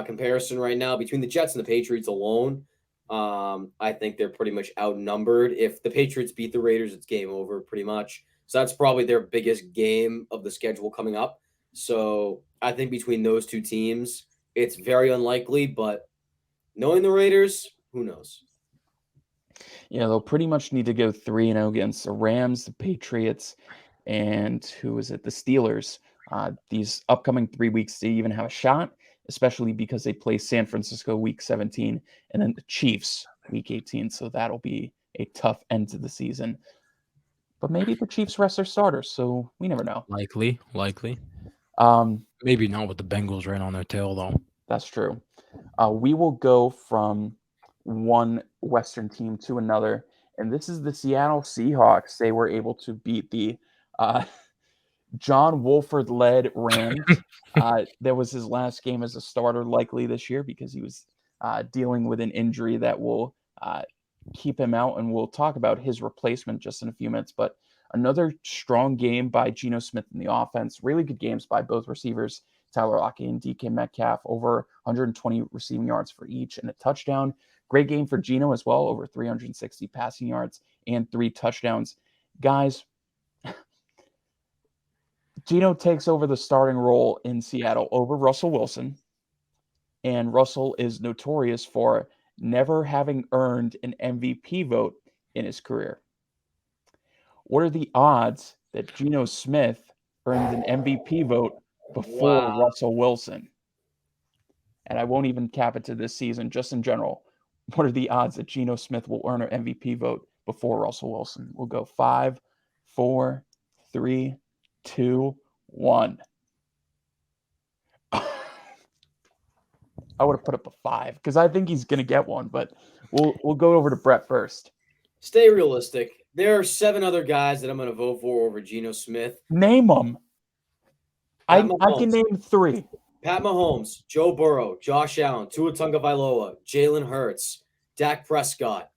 comparison right now between the Jets and the Patriots alone. I think they're pretty much outnumbered. If the Patriots beat the Raiders, it's game over pretty much. So that's probably their biggest game of the schedule coming up. So I think between those 2 teams, it's very unlikely. But knowing the Raiders, who knows? Yeah, they'll pretty much need to go 3-0 against the Rams, the Patriots, and who is it? The Steelers. These upcoming 3 weeks to even have a shot, especially because they play San Francisco week 17 and then the Chiefs week 18. So that'll be a tough end to the season. But maybe the Chiefs rest their starters, so we never know. Likely. Maybe not with the Bengals right on their tail, though. That's true. We will go from one Western team to another, and this is the Seattle Seahawks. They were able to beat the John Wolford-led Rams. That was his last game as a starter, likely this year, because he was dealing with an injury that will keep him out, and we'll talk about his replacement just in a few minutes. But another strong game by Geno Smith in the offense. Really good games by both receivers, Tyler Lockett and DK Metcalf, over 120 receiving yards for each and a touchdown. Great game for Geno as well, over 360 passing yards and 3 touchdowns. Guys, Geno takes over the starting role in Seattle over Russell Wilson, and Russell is notorious for never having earned an MVP vote in his career. What are the odds that Geno Smith earns an MVP vote before Russell Wilson? And I won't even cap it to this season, just in general. What are the odds that Geno Smith will earn an MVP vote before Russell Wilson? We'll go 5, 4, 3, 2, 1. I would have put up a 5 because I think he's going to get one, but we'll go over to Brett first. Stay realistic. There are 7 other guys that I'm going to vote for over Geno Smith. Name them. I can name 3. Pat Mahomes, Joe Burrow, Josh Allen, Tua Tagovailoa, Jalen Hurts, Dak Prescott,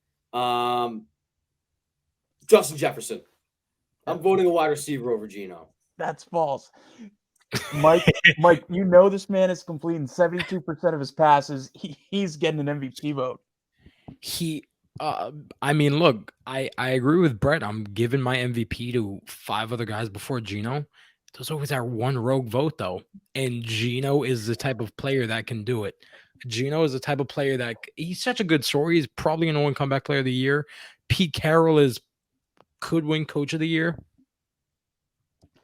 Justin Jefferson. I'm voting a wide receiver over Geno. That's false. Mike, you know this man is completing 72% of his passes. He's getting an MVP vote. I mean, look, I agree with Brett. I'm giving my MVP to 5 other guys before Geno. There's always that one rogue vote, though. And Gino is the type of player that can do it. Gino is the type of player that he's such a good story. He's probably going to win comeback player of the year. Pete Carroll could win coach of the year.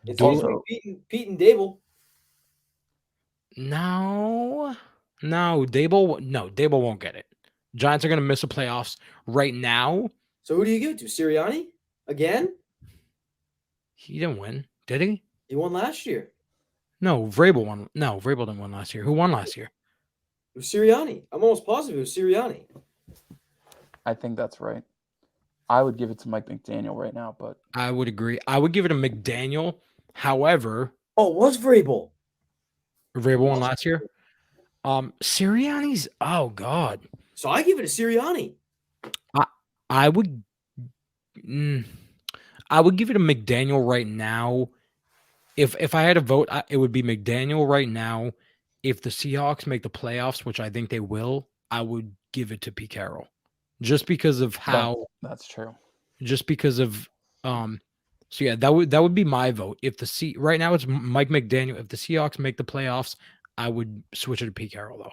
It's Also- usually Pete and Dable. No, Dable won't get it. Giants are going to miss the playoffs right now. So who do you give it to? Sirianni again? He didn't win, did he? He won last year. No, Vrabel won. No, Vrabel didn't win last year. Who won last year? It was Sirianni. I'm almost positive it was Sirianni. I think that's right. I would give it to Mike McDaniel right now, but I would agree. I would give it to McDaniel. However, Oh, it was Vrabel. Vrabel won last year. Sirianni's. Oh God. So I give it to Sirianni. I would. I would give it to McDaniel right now. If I had a vote, it would be McDaniel right now. If the Seahawks make the playoffs, which I think they will, I would give it to Pete Carroll, just because of how. that's true. Just because of So yeah, that would be my vote. If right now it's Mike McDaniel. If the Seahawks make the playoffs, I would switch it to Pete Carroll though.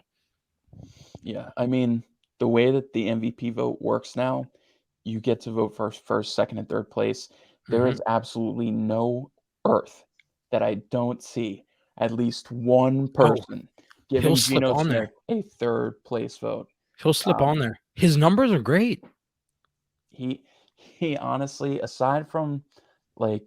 Yeah, I mean, the way that the MVP vote works now, you get to vote for first, second, and third place. There is absolutely no earth that I don't see at least one person giving he'll slip Geno on Smith there. a third place vote. He'll slip on there. His numbers are great. He honestly, aside from I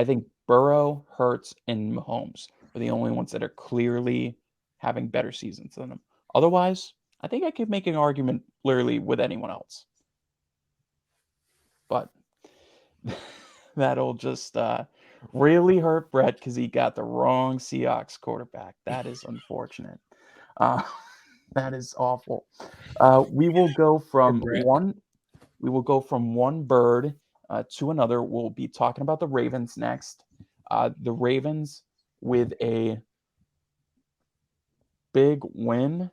think Burrow, Hurts, and Mahomes are the only ones that are clearly having better seasons than him. Otherwise, I think I could make an argument literally with anyone else. But that'll just really hurt Brett because he got the wrong Seahawks quarterback. That is unfortunate. That is awful. We will go from one bird to another. We'll be talking about the Ravens next. The Ravens with a big win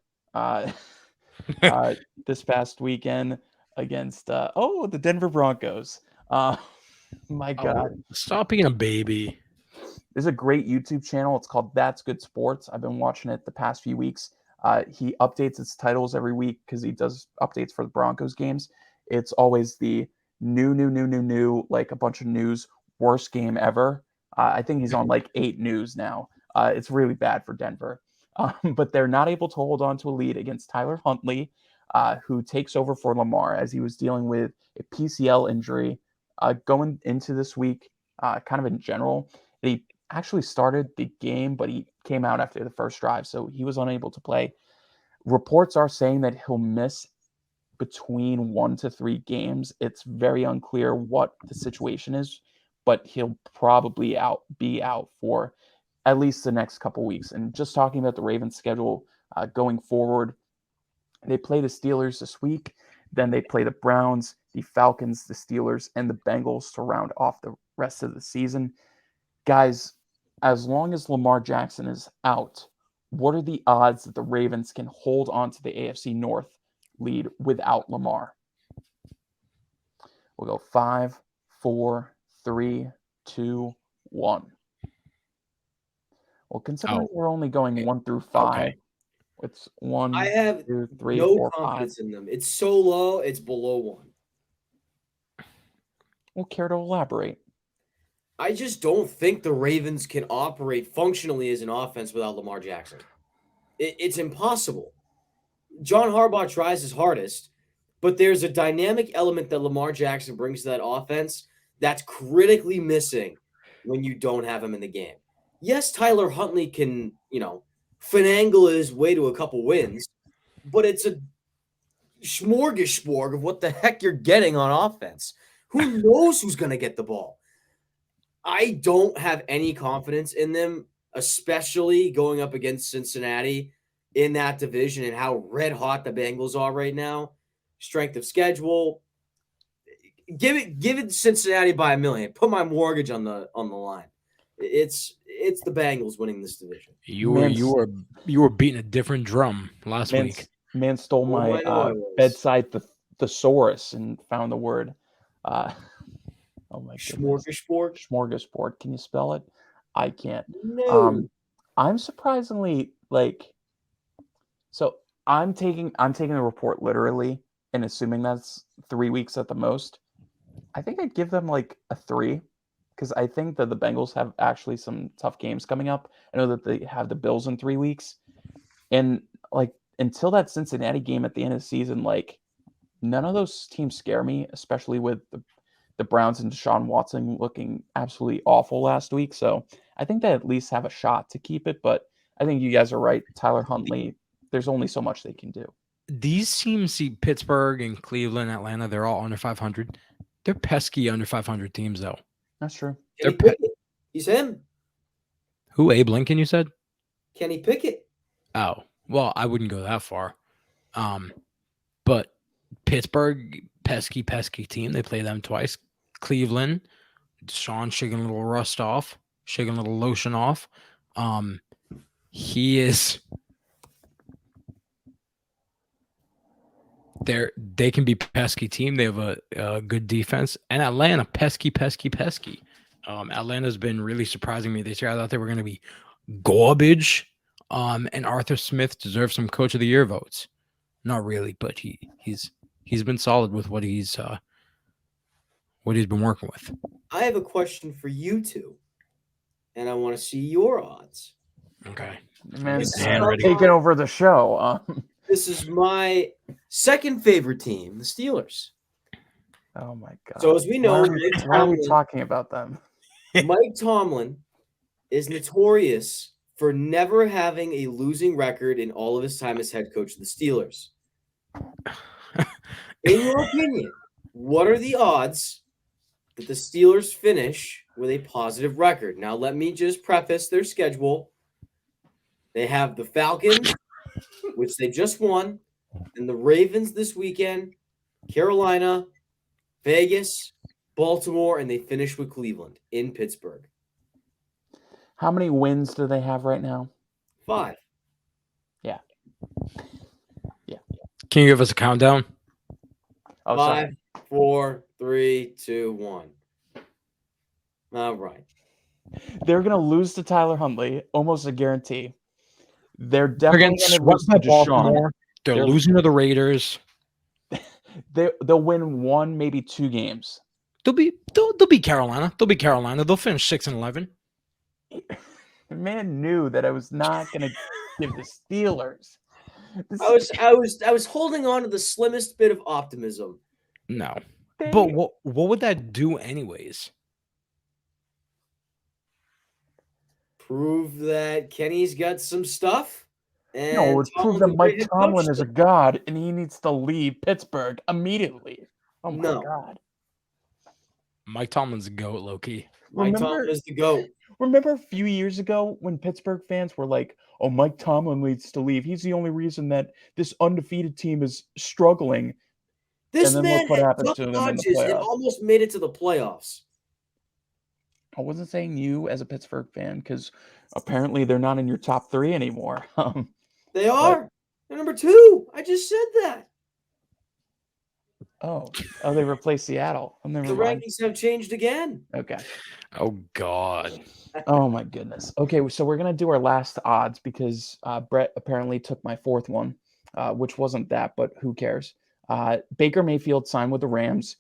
this past weekend against the Denver Broncos. My God. Stop being a baby. There's a great YouTube channel. It's called That's Good Sports. I've been watching it the past few weeks. He updates its titles every week because he does updates for the Broncos games. It's always the new, like a bunch of news, worst game ever. I think he's on like 8 news now. It's really bad for Denver. But they're not able to hold on to a lead against Tyler Huntley, who takes over for Lamar as he was dealing with a PCL injury going into this week, kind of in general. He actually started the game, but he came out after the first drive, so he was unable to play. Reports are saying that he'll miss between 1 to 3 games. It's very unclear what the situation is, but he'll probably be out for at least the next couple weeks. And just talking about the Ravens schedule going forward, they play the Steelers this week. Then they play the Browns, the Falcons, the Steelers, and the Bengals to round off the rest of the season. Guys, as long as Lamar Jackson is out, what are the odds that the Ravens can hold on to the AFC North lead without Lamar? We'll go 5, 4, 3, 2, 1. Well, considering we're only going 1 through 5, it's 1, I have 2, 3, no 4, 5. confidence in them. It's so low, it's below 1. Well, care to elaborate? I just don't think the Ravens can operate functionally as an offense without Lamar Jackson. It's impossible. John Harbaugh tries his hardest, but there's a dynamic element that Lamar Jackson brings to that offense that's critically missing when you don't have him in the game. Yes, Tyler Huntley can, finagle his way to a couple wins, but it's a smorgasbord of what the heck you're getting on offense. Who knows who's going to get the ball? I don't have any confidence in them, especially going up against Cincinnati in that division and how red hot the Bengals are right now. Strength of schedule. Give it Cincinnati by 1 million. Put my mortgage on the line. It's the Bengals winning this division. You were beating a different drum last week. Man stole my bedside thesaurus and found the word. Oh my goodness. Smorgasbord. Smorgasbord. Can you spell it? I can't. No. I'm surprisingly so I'm taking the report literally and assuming that's 3 weeks at the most. I think I'd give them like a 3 because I think that the Bengals have actually some tough games coming up. I know that they have the Bills in 3 weeks, and like until that Cincinnati game at the end of the season, like none of those teams scare me, especially with the Browns and Deshaun Watson looking absolutely awful last week. So I think they at least have a shot to keep it. But I think you guys are right. Tyler Huntley, there's only so much they can do. These teams, see Pittsburgh and Cleveland, Atlanta, they're all under 500. They're pesky under 500 teams, though. That's true. Kenny Pickett. He's him. Who, Abe Lincoln, you said? Kenny Pickett. Oh, well, I wouldn't go that far. But Pittsburgh, pesky team. They play them twice. Cleveland, Sean shaking a little rust off, shaking a little lotion off. He is. They can be pesky team. They have a good defense. And Atlanta, pesky. Atlanta's been really surprising me this year. I thought they were going to be garbage. And Arthur Smith deserves some Coach of the Year votes. Not really, but he's been solid with what he's been working with. I have a question for you two, and I want to see your odds. Okay. Man, taking over the show. This is my second favorite team, the Steelers. Oh my god! So as we know, why are we talking about them? Mike Tomlin is notorious for never having a losing record in all of his time as head coach of the Steelers. In your opinion, what are the odds that the Steelers finish with a positive record? Now, let me just preface their schedule. They have the Falcons, which they just won, and the Ravens this weekend, Carolina, Vegas, Baltimore, and they finish with Cleveland in Pittsburgh. How many wins do they have right now? 5. Yeah. Can you give us a countdown? Oh, 5, sorry. 4, 3, 2, 1. All right. They're going to lose to Tyler Huntley, almost a guarantee. They're definitely going to lose to Deshaun. They're losing to the Raiders. They'll win 1, maybe 2 games. They'll be Carolina. They'll finish 6-11. The man knew that I was not going to give the Steelers. I was holding on to the slimmest bit of optimism. No. But what would that do anyways? Prove that Kenny's got some stuff. And no, it would prove that Mike Tomlin is a god and he needs to leave Pittsburgh immediately. Oh my god. Mike Tomlin's a goat, low-key. Mike Tomlin is the GOAT. Remember a few years ago when Pittsburgh fans were like, oh, Mike Tomlin needs to leave. He's the only reason that this undefeated team is struggling. This and then man look what had happened to them in the playoffs. It almost made it to the playoffs. I wasn't saying you as a Pittsburgh fan because apparently they're not in your top 3 anymore. They are. They're number 2. I just said that. Oh, they replaced Seattle. The rankings have changed again. Okay. Oh, God. Oh, my goodness. Okay, so we're going to do our last odds because Brett apparently took my 4th one, which wasn't that, but who cares? Baker Mayfield signed with the Rams.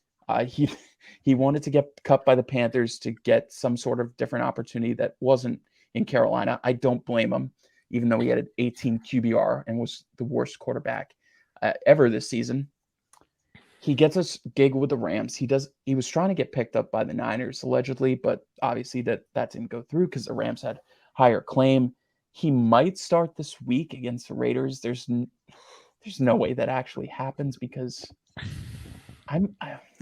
He wanted to get cut by the Panthers to get some sort of different opportunity that wasn't in Carolina. I don't blame him, even though he had an 18 QBR and was the worst quarterback ever this season. He gets a gig with the Rams. He was trying to get picked up by the Niners allegedly, but obviously that didn't go through because the Rams had higher claim. He might start this week against the Raiders. There's no way that actually happens because I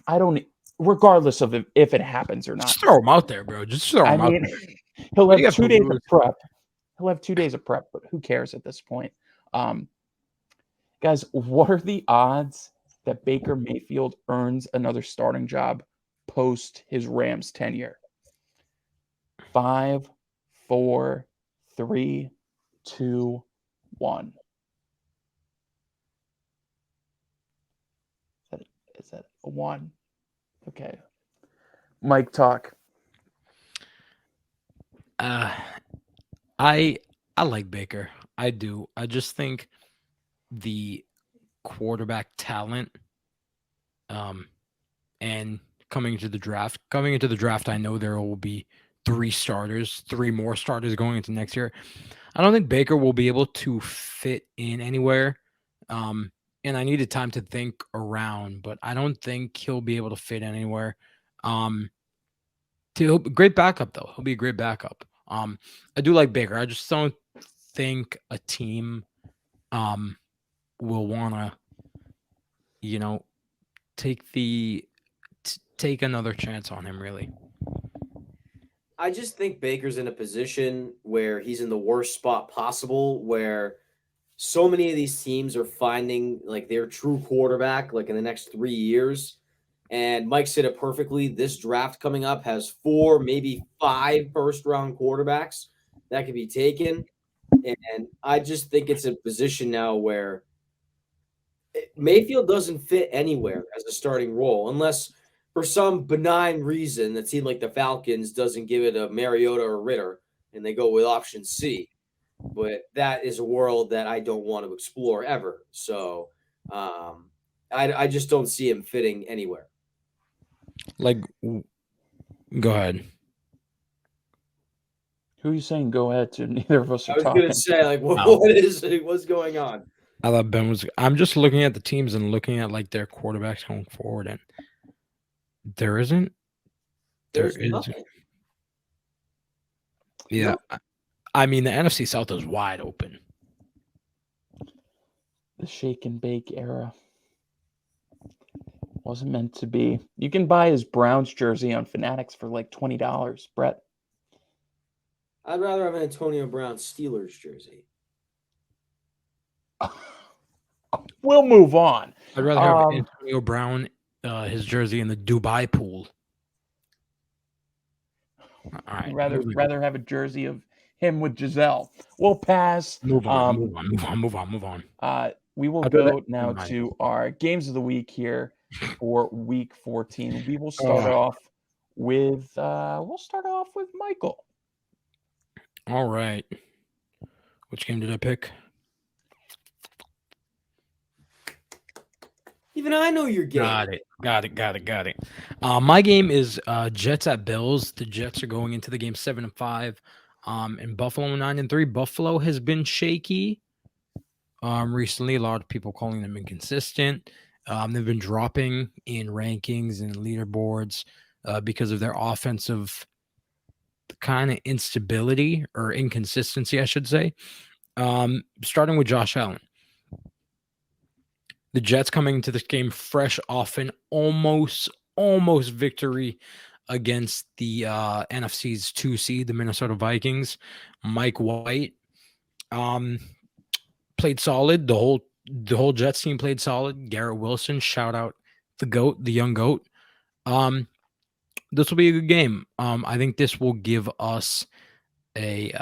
don't. Regardless of if it happens or not, just throw him out there, bro. Just throw him out there. He'll have 2 days of prep. He'll have 2 days of prep, but who cares at this point? Guys, what are the odds that Baker Mayfield earns another starting job post his Rams tenure? 5, 4, 3, 2, 1. Is that a 1? Okay. Mike, talk. I like Baker. I do. I just think the quarterback talent, and coming into the draft, I know there will be three more starters going into next year. I don't think Baker will be able to fit in anywhere. Um, and I needed time to think around, but I don't think he'll be able to fit anywhere. Um, great backup though. He'll be a great backup. I do like Baker. I just don't think a team will want to, you know, take take another chance on him. Really, I just think Baker's in a position where he's in the worst spot possible, where so many of these teams are finding like their true quarterback like in the next 3 years. And Mike said it perfectly. This draft coming up has 4, maybe 5 first round quarterbacks that can be taken. And I just think it's a position now where Mayfield doesn't fit anywhere as a starting role unless for some benign reason a team like the Falcons doesn't give it a Mariota or Ritter and they go with option C. But that is a world that I don't want to explore ever. So I just don't see him fitting anywhere. like, go ahead. Who are you saying go ahead to? Neither of us I are was gonna talking. say, like, No. what's going on? I thought Ben was. I'm just looking at the teams and looking at like their quarterbacks going forward, and there isn't. There There's is. nothing. Yeah. I mean, the NFC South is wide open. The shake and bake era wasn't meant to be. You can buy his Browns jersey on Fanatics for like $20, Brett. I'd rather have an Antonio Brown Steelers jersey. We'll move on. I'd rather have Antonio Brown, his jersey in the Dubai pool. All right. Rather have a jersey of him with Giselle. We'll pass. Move on. Move on. We will I'd rather- go now Never mind. to our games of the week here for week 14. We will start off with Michael. All right. Which game did I pick? Even I know your game. Got it. My game is Jets at Bills. The Jets are going into the game 7-5. And Buffalo 9-3. Buffalo has been shaky. Recently, a lot of people calling them inconsistent. They've been dropping in rankings and leaderboards because of their offensive kind of instability or inconsistency, I should say. Starting with Josh Allen. The Jets coming into this game fresh off an almost victory against the NFC's 2 seed, the Minnesota Vikings. Mike White played solid. The whole Jets team played solid. Garrett Wilson, shout out the GOAT, the young GOAT. This will be a good game. I think this will give us a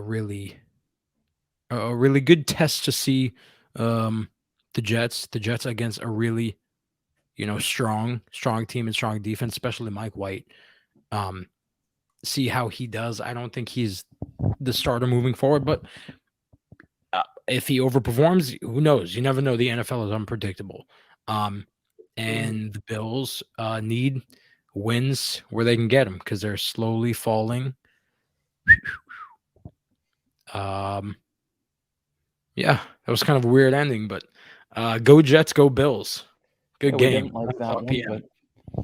really good test to see the Jets against a really, strong team and strong defense, especially Mike White. See how he does. I don't think he's the starter moving forward, but if he overperforms, who knows? You never know. The NFL is unpredictable. And the Bills need wins where they can get them because they're slowly falling. Yeah, that was kind of a weird ending, but go Jets, go Bills. Good game. We didn't like that one, but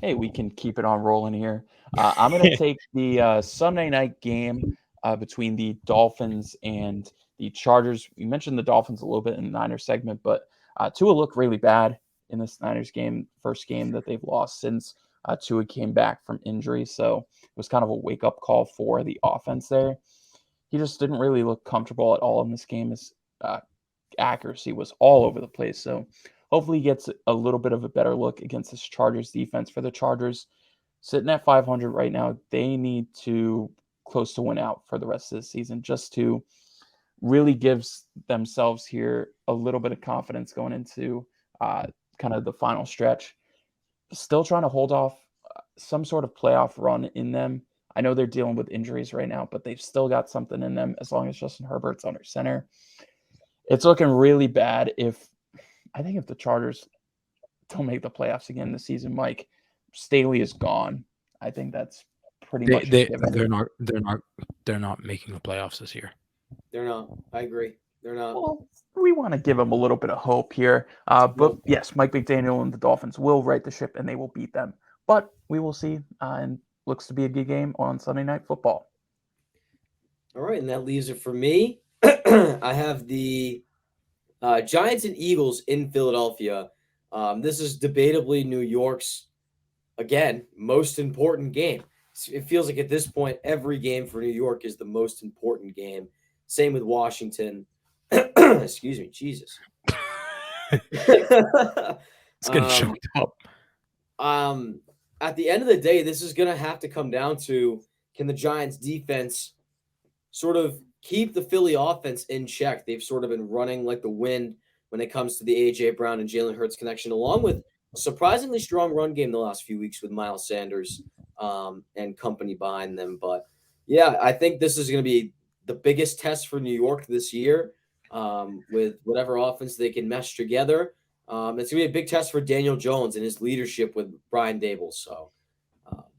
hey, we can keep it on rolling here. I'm going to take the Sunday night game between the Dolphins and the Chargers. We mentioned the Dolphins a little bit in the Niners segment, but Tua looked really bad in this Niners game, first game that they've lost since Tua came back from injury. So it was kind of a wake-up call for the offense there. He just didn't really look comfortable at all in this game. His accuracy was all over the place. So hopefully he gets a little bit of a better look against this Chargers defense. For the Chargers, sitting at 500 right now, they need to close to win out for the rest of the season just to really give themselves here a little bit of confidence going into kind of the final stretch. Still trying to hold off some sort of playoff run in them. I know they're dealing with injuries right now, but they've still got something in them as long as Justin Herbert's under center. It's looking really bad if the Chargers don't make the playoffs again this season, Mike, Staley is gone. I think that's pretty much a given. They're not making the playoffs this year. They're not. I agree. They're not. Well, we want to give them a little bit of hope here. But yes, Mike McDaniel and the Dolphins will right the ship and they will beat them. But we will see. And looks to be a good game on Sunday Night Football. All right, and that leaves it for me. I have the Giants and Eagles in Philadelphia. This is debatably New York's, again, most important game. It feels like at this point, every game for New York is the most important game. Same with Washington. Excuse me, Jesus. It's getting choked up. At the end of the day, this is going to have to come down to, can the Giants defense sort of keep the Philly offense in check? They've sort of been running like the wind when it comes to the A.J. Brown and Jalen Hurts connection, along with a surprisingly strong run game the last few weeks with Miles Sanders and company behind them. But, yeah, I think this is going to be the biggest test for New York this year with whatever offense they can mesh together. It's going to be a big test for Daniel Jones and his leadership with Brian Daboll. So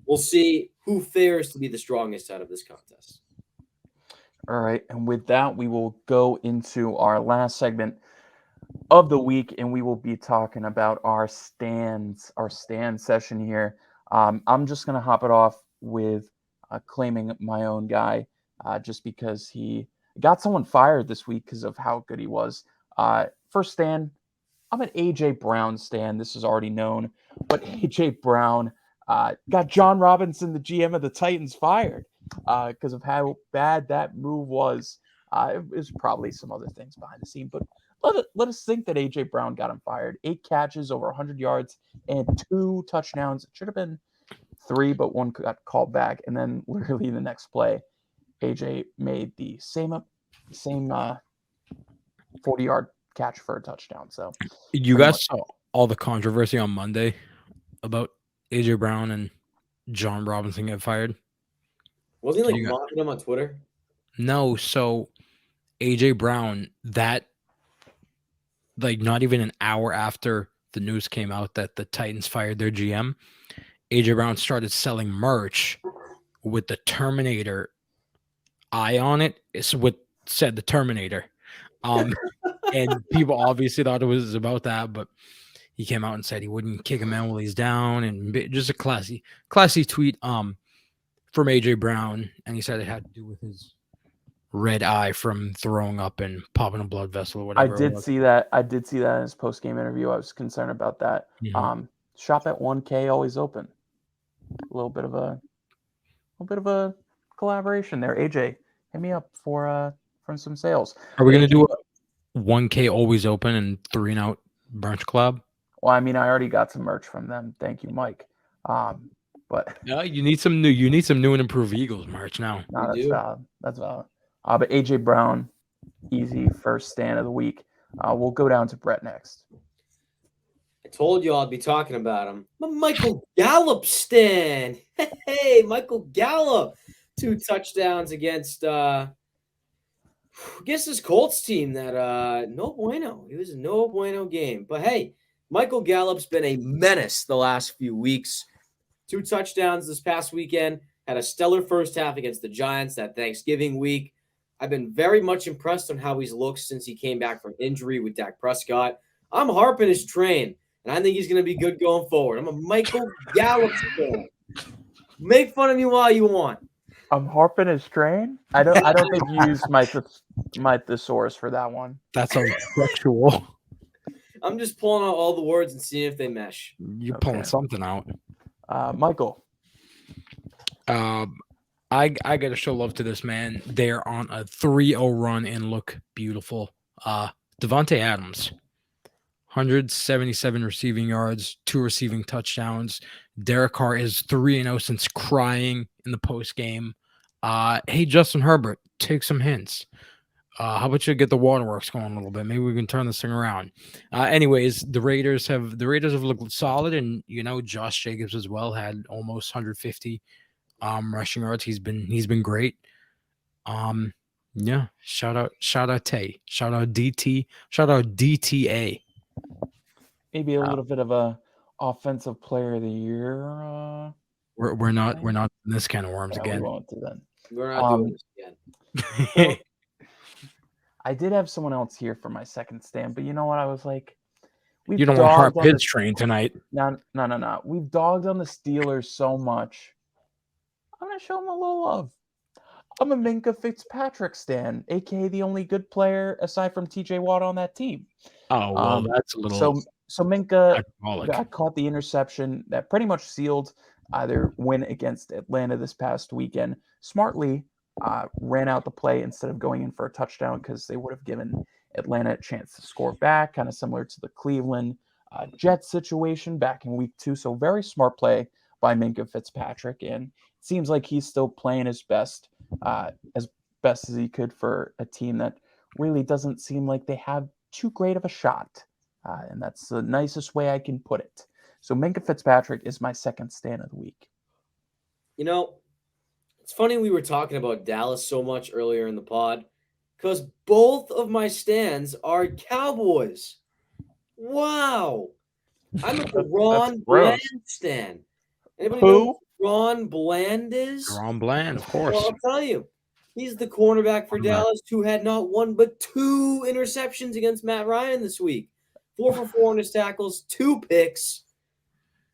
we'll see who fares to be the strongest out of this contest. All right. And with that, we will go into our last segment of the week, and we will be talking about our stand session here. I'm just going to hop it off with claiming my own guy just because he got someone fired this week because of how good he was. First stand, I'm an A.J. Brown stan. This is already known. But A.J. Brown got John Robinson, the GM of the Titans, fired because of how bad that move was. It was probably some other things behind the scene. But let us think that A.J. Brown got him fired. 8 catches, over 100 yards, and 2 touchdowns. It should have been 3, but 1 got called back. And then literally the next play, A.J. made the same 40-yard catch for a touchdown. So you guys saw all the controversy on Monday about A.J. Brown and John Robinson get fired. Wasn't he mocking him on Twitter? No, so A.J. Brown, that not even an hour after the news came out that the Titans fired their GM, A.J. Brown started selling merch with the Terminator eye on it. It's what said the Terminator. And people obviously thought it was about that, but he came out and said he wouldn't kick him out while he's down, and just a classy tweet from A.J. Brown, and he said it had to do with his red eye from throwing up and popping a blood vessel or whatever. I did see that in his post-game interview. I was concerned about that. Mm-hmm. Shop at 1K always open. A little bit of a collaboration there. AJ, hit me up for from some sales. Are we going to do a 1K always open and 3 and out brunch club? Well, I mean, I already got some merch from them. Thank you, Mike. But you need some new and improved Eagles merch now. No, that's valid. But AJ Brown, easy first stand of the week. We'll go down to Brett next. I told you I'd be talking about him. Michael Gallup stand. Hey, Michael Gallup. 2 touchdowns against this Colts team that no bueno. It was a no bueno game. But hey, Michael Gallup's been a menace the last few weeks. 2 touchdowns this past weekend. Had a stellar first half against the Giants that Thanksgiving week. I've been very much impressed on how he's looked since he came back from injury with Dak Prescott. I'm harping his train, and I think he's going to be good going forward. I'm a Michael Gallup fan. Make fun of me while you want. I'm harping his train? I don't think you used my thesaurus for that one. That's sexual. I'm just pulling out all the words and seeing if they mesh. You're pulling something out. Michael. I got to show love to this man. They're on a 3-0 run and look beautiful. Devontae Adams, 177 receiving yards, 2 receiving touchdowns. Derek Carr is 3-0 since crying in the post game. Hey, Justin Herbert, take some hints. How about you get the waterworks going a little bit? Maybe we can turn this thing around. Anyways, the Raiders have looked solid, and Josh Jacobs as well had almost 150 rushing yards. He's been great. Yeah. Shout out Tay. Shout out DT. Shout out DTA. Maybe a little bit of a offensive player of the year. We're not in this kind of worms Yeah, again. we won't do that. We're not doing this again. So, I did have someone else here for my second stand, but you know what? I was like, You don't want Harp Pitts train tonight. No. We've dogged on the Steelers so much. I'm gonna show them a little love. I'm a Minka Fitzpatrick stan, aka the only good player aside from TJ Watt on that team. Oh well, that's a little. So Minka hyperbolic. caught the interception that pretty much sealed their win against Atlanta this past weekend. Smartly ran out the play instead of going in for a touchdown because they would have given Atlanta a chance to score back, kind of similar to the Cleveland Jets situation back in week 2. So very smart play by Minka Fitzpatrick, and it seems like he's still playing his best as he could for a team that really doesn't seem like they have too great of a shot. And that's the nicest way I can put it. So Minka Fitzpatrick is my second stand of the week. You know, it's funny we were talking about Dallas so much earlier in the pod because both of my stands are Cowboys. Wow. I'm a Ron Bland stand. Anybody know who Ron Bland is? Ron Bland, of course. Well, I'll tell you. He's the cornerback for Dallas who had not one but 2 interceptions against Matt Ryan this week. 4 for 4 on his tackles, 2 picks.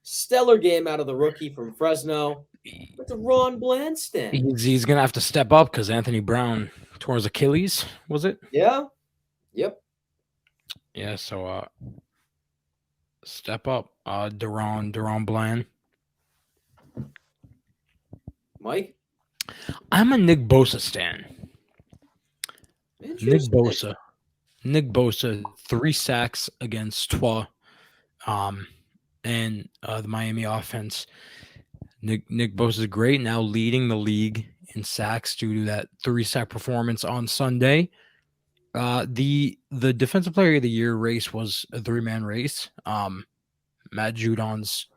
Stellar game out of the rookie from Fresno. It's a Ron Bland stand. He's going to have to step up because Anthony Brown tore his Achilles, was it? Yeah. Yep. Yeah, so step up, Deron Bland. Mike? I'm a Nick Bosa stan. Nick Bosa, 3 sacks against Tua, and the Miami offense. Nick Bosa is great, now leading the league in sacks due to that 3-sack performance on Sunday. The defensive player of the year race was a 3-man race. Matt Judon's,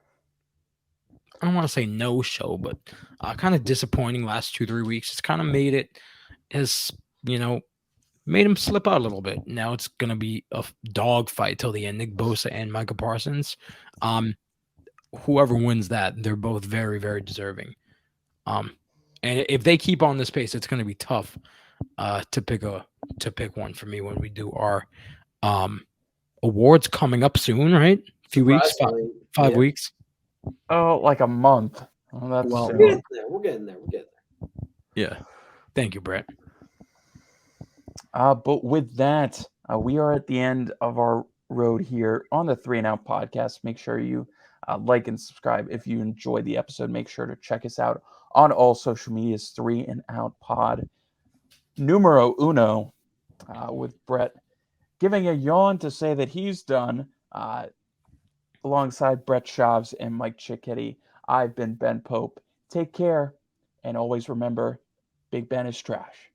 I don't want to say no show, but kind of disappointing last 2-3 weeks. It's kind of made him slip out a little bit. Now it's going to be a dog fight till the end. Nick Bosa and Micah Parsons. Whoever wins that, they're both very, very deserving. And if they keep on this pace, it's going to be tough to pick one for me when we do our awards coming up soon, right? A few weeks, 5 weeks. Oh, like a month. Oh, that's we're getting there. Yeah. Thank you, Brett. But with that, we are at the end of our road here on the 3 and Out podcast. Make sure you like and subscribe. If you enjoyed the episode, make sure to check us out on all social medias, 3 and Out pod. Numero uno, with Brett giving a yawn to say that he's done. Alongside Brett Schaubs and Mike Cicchetti, I've been Ben Pope. Take care, and always remember, Big Ben is trash.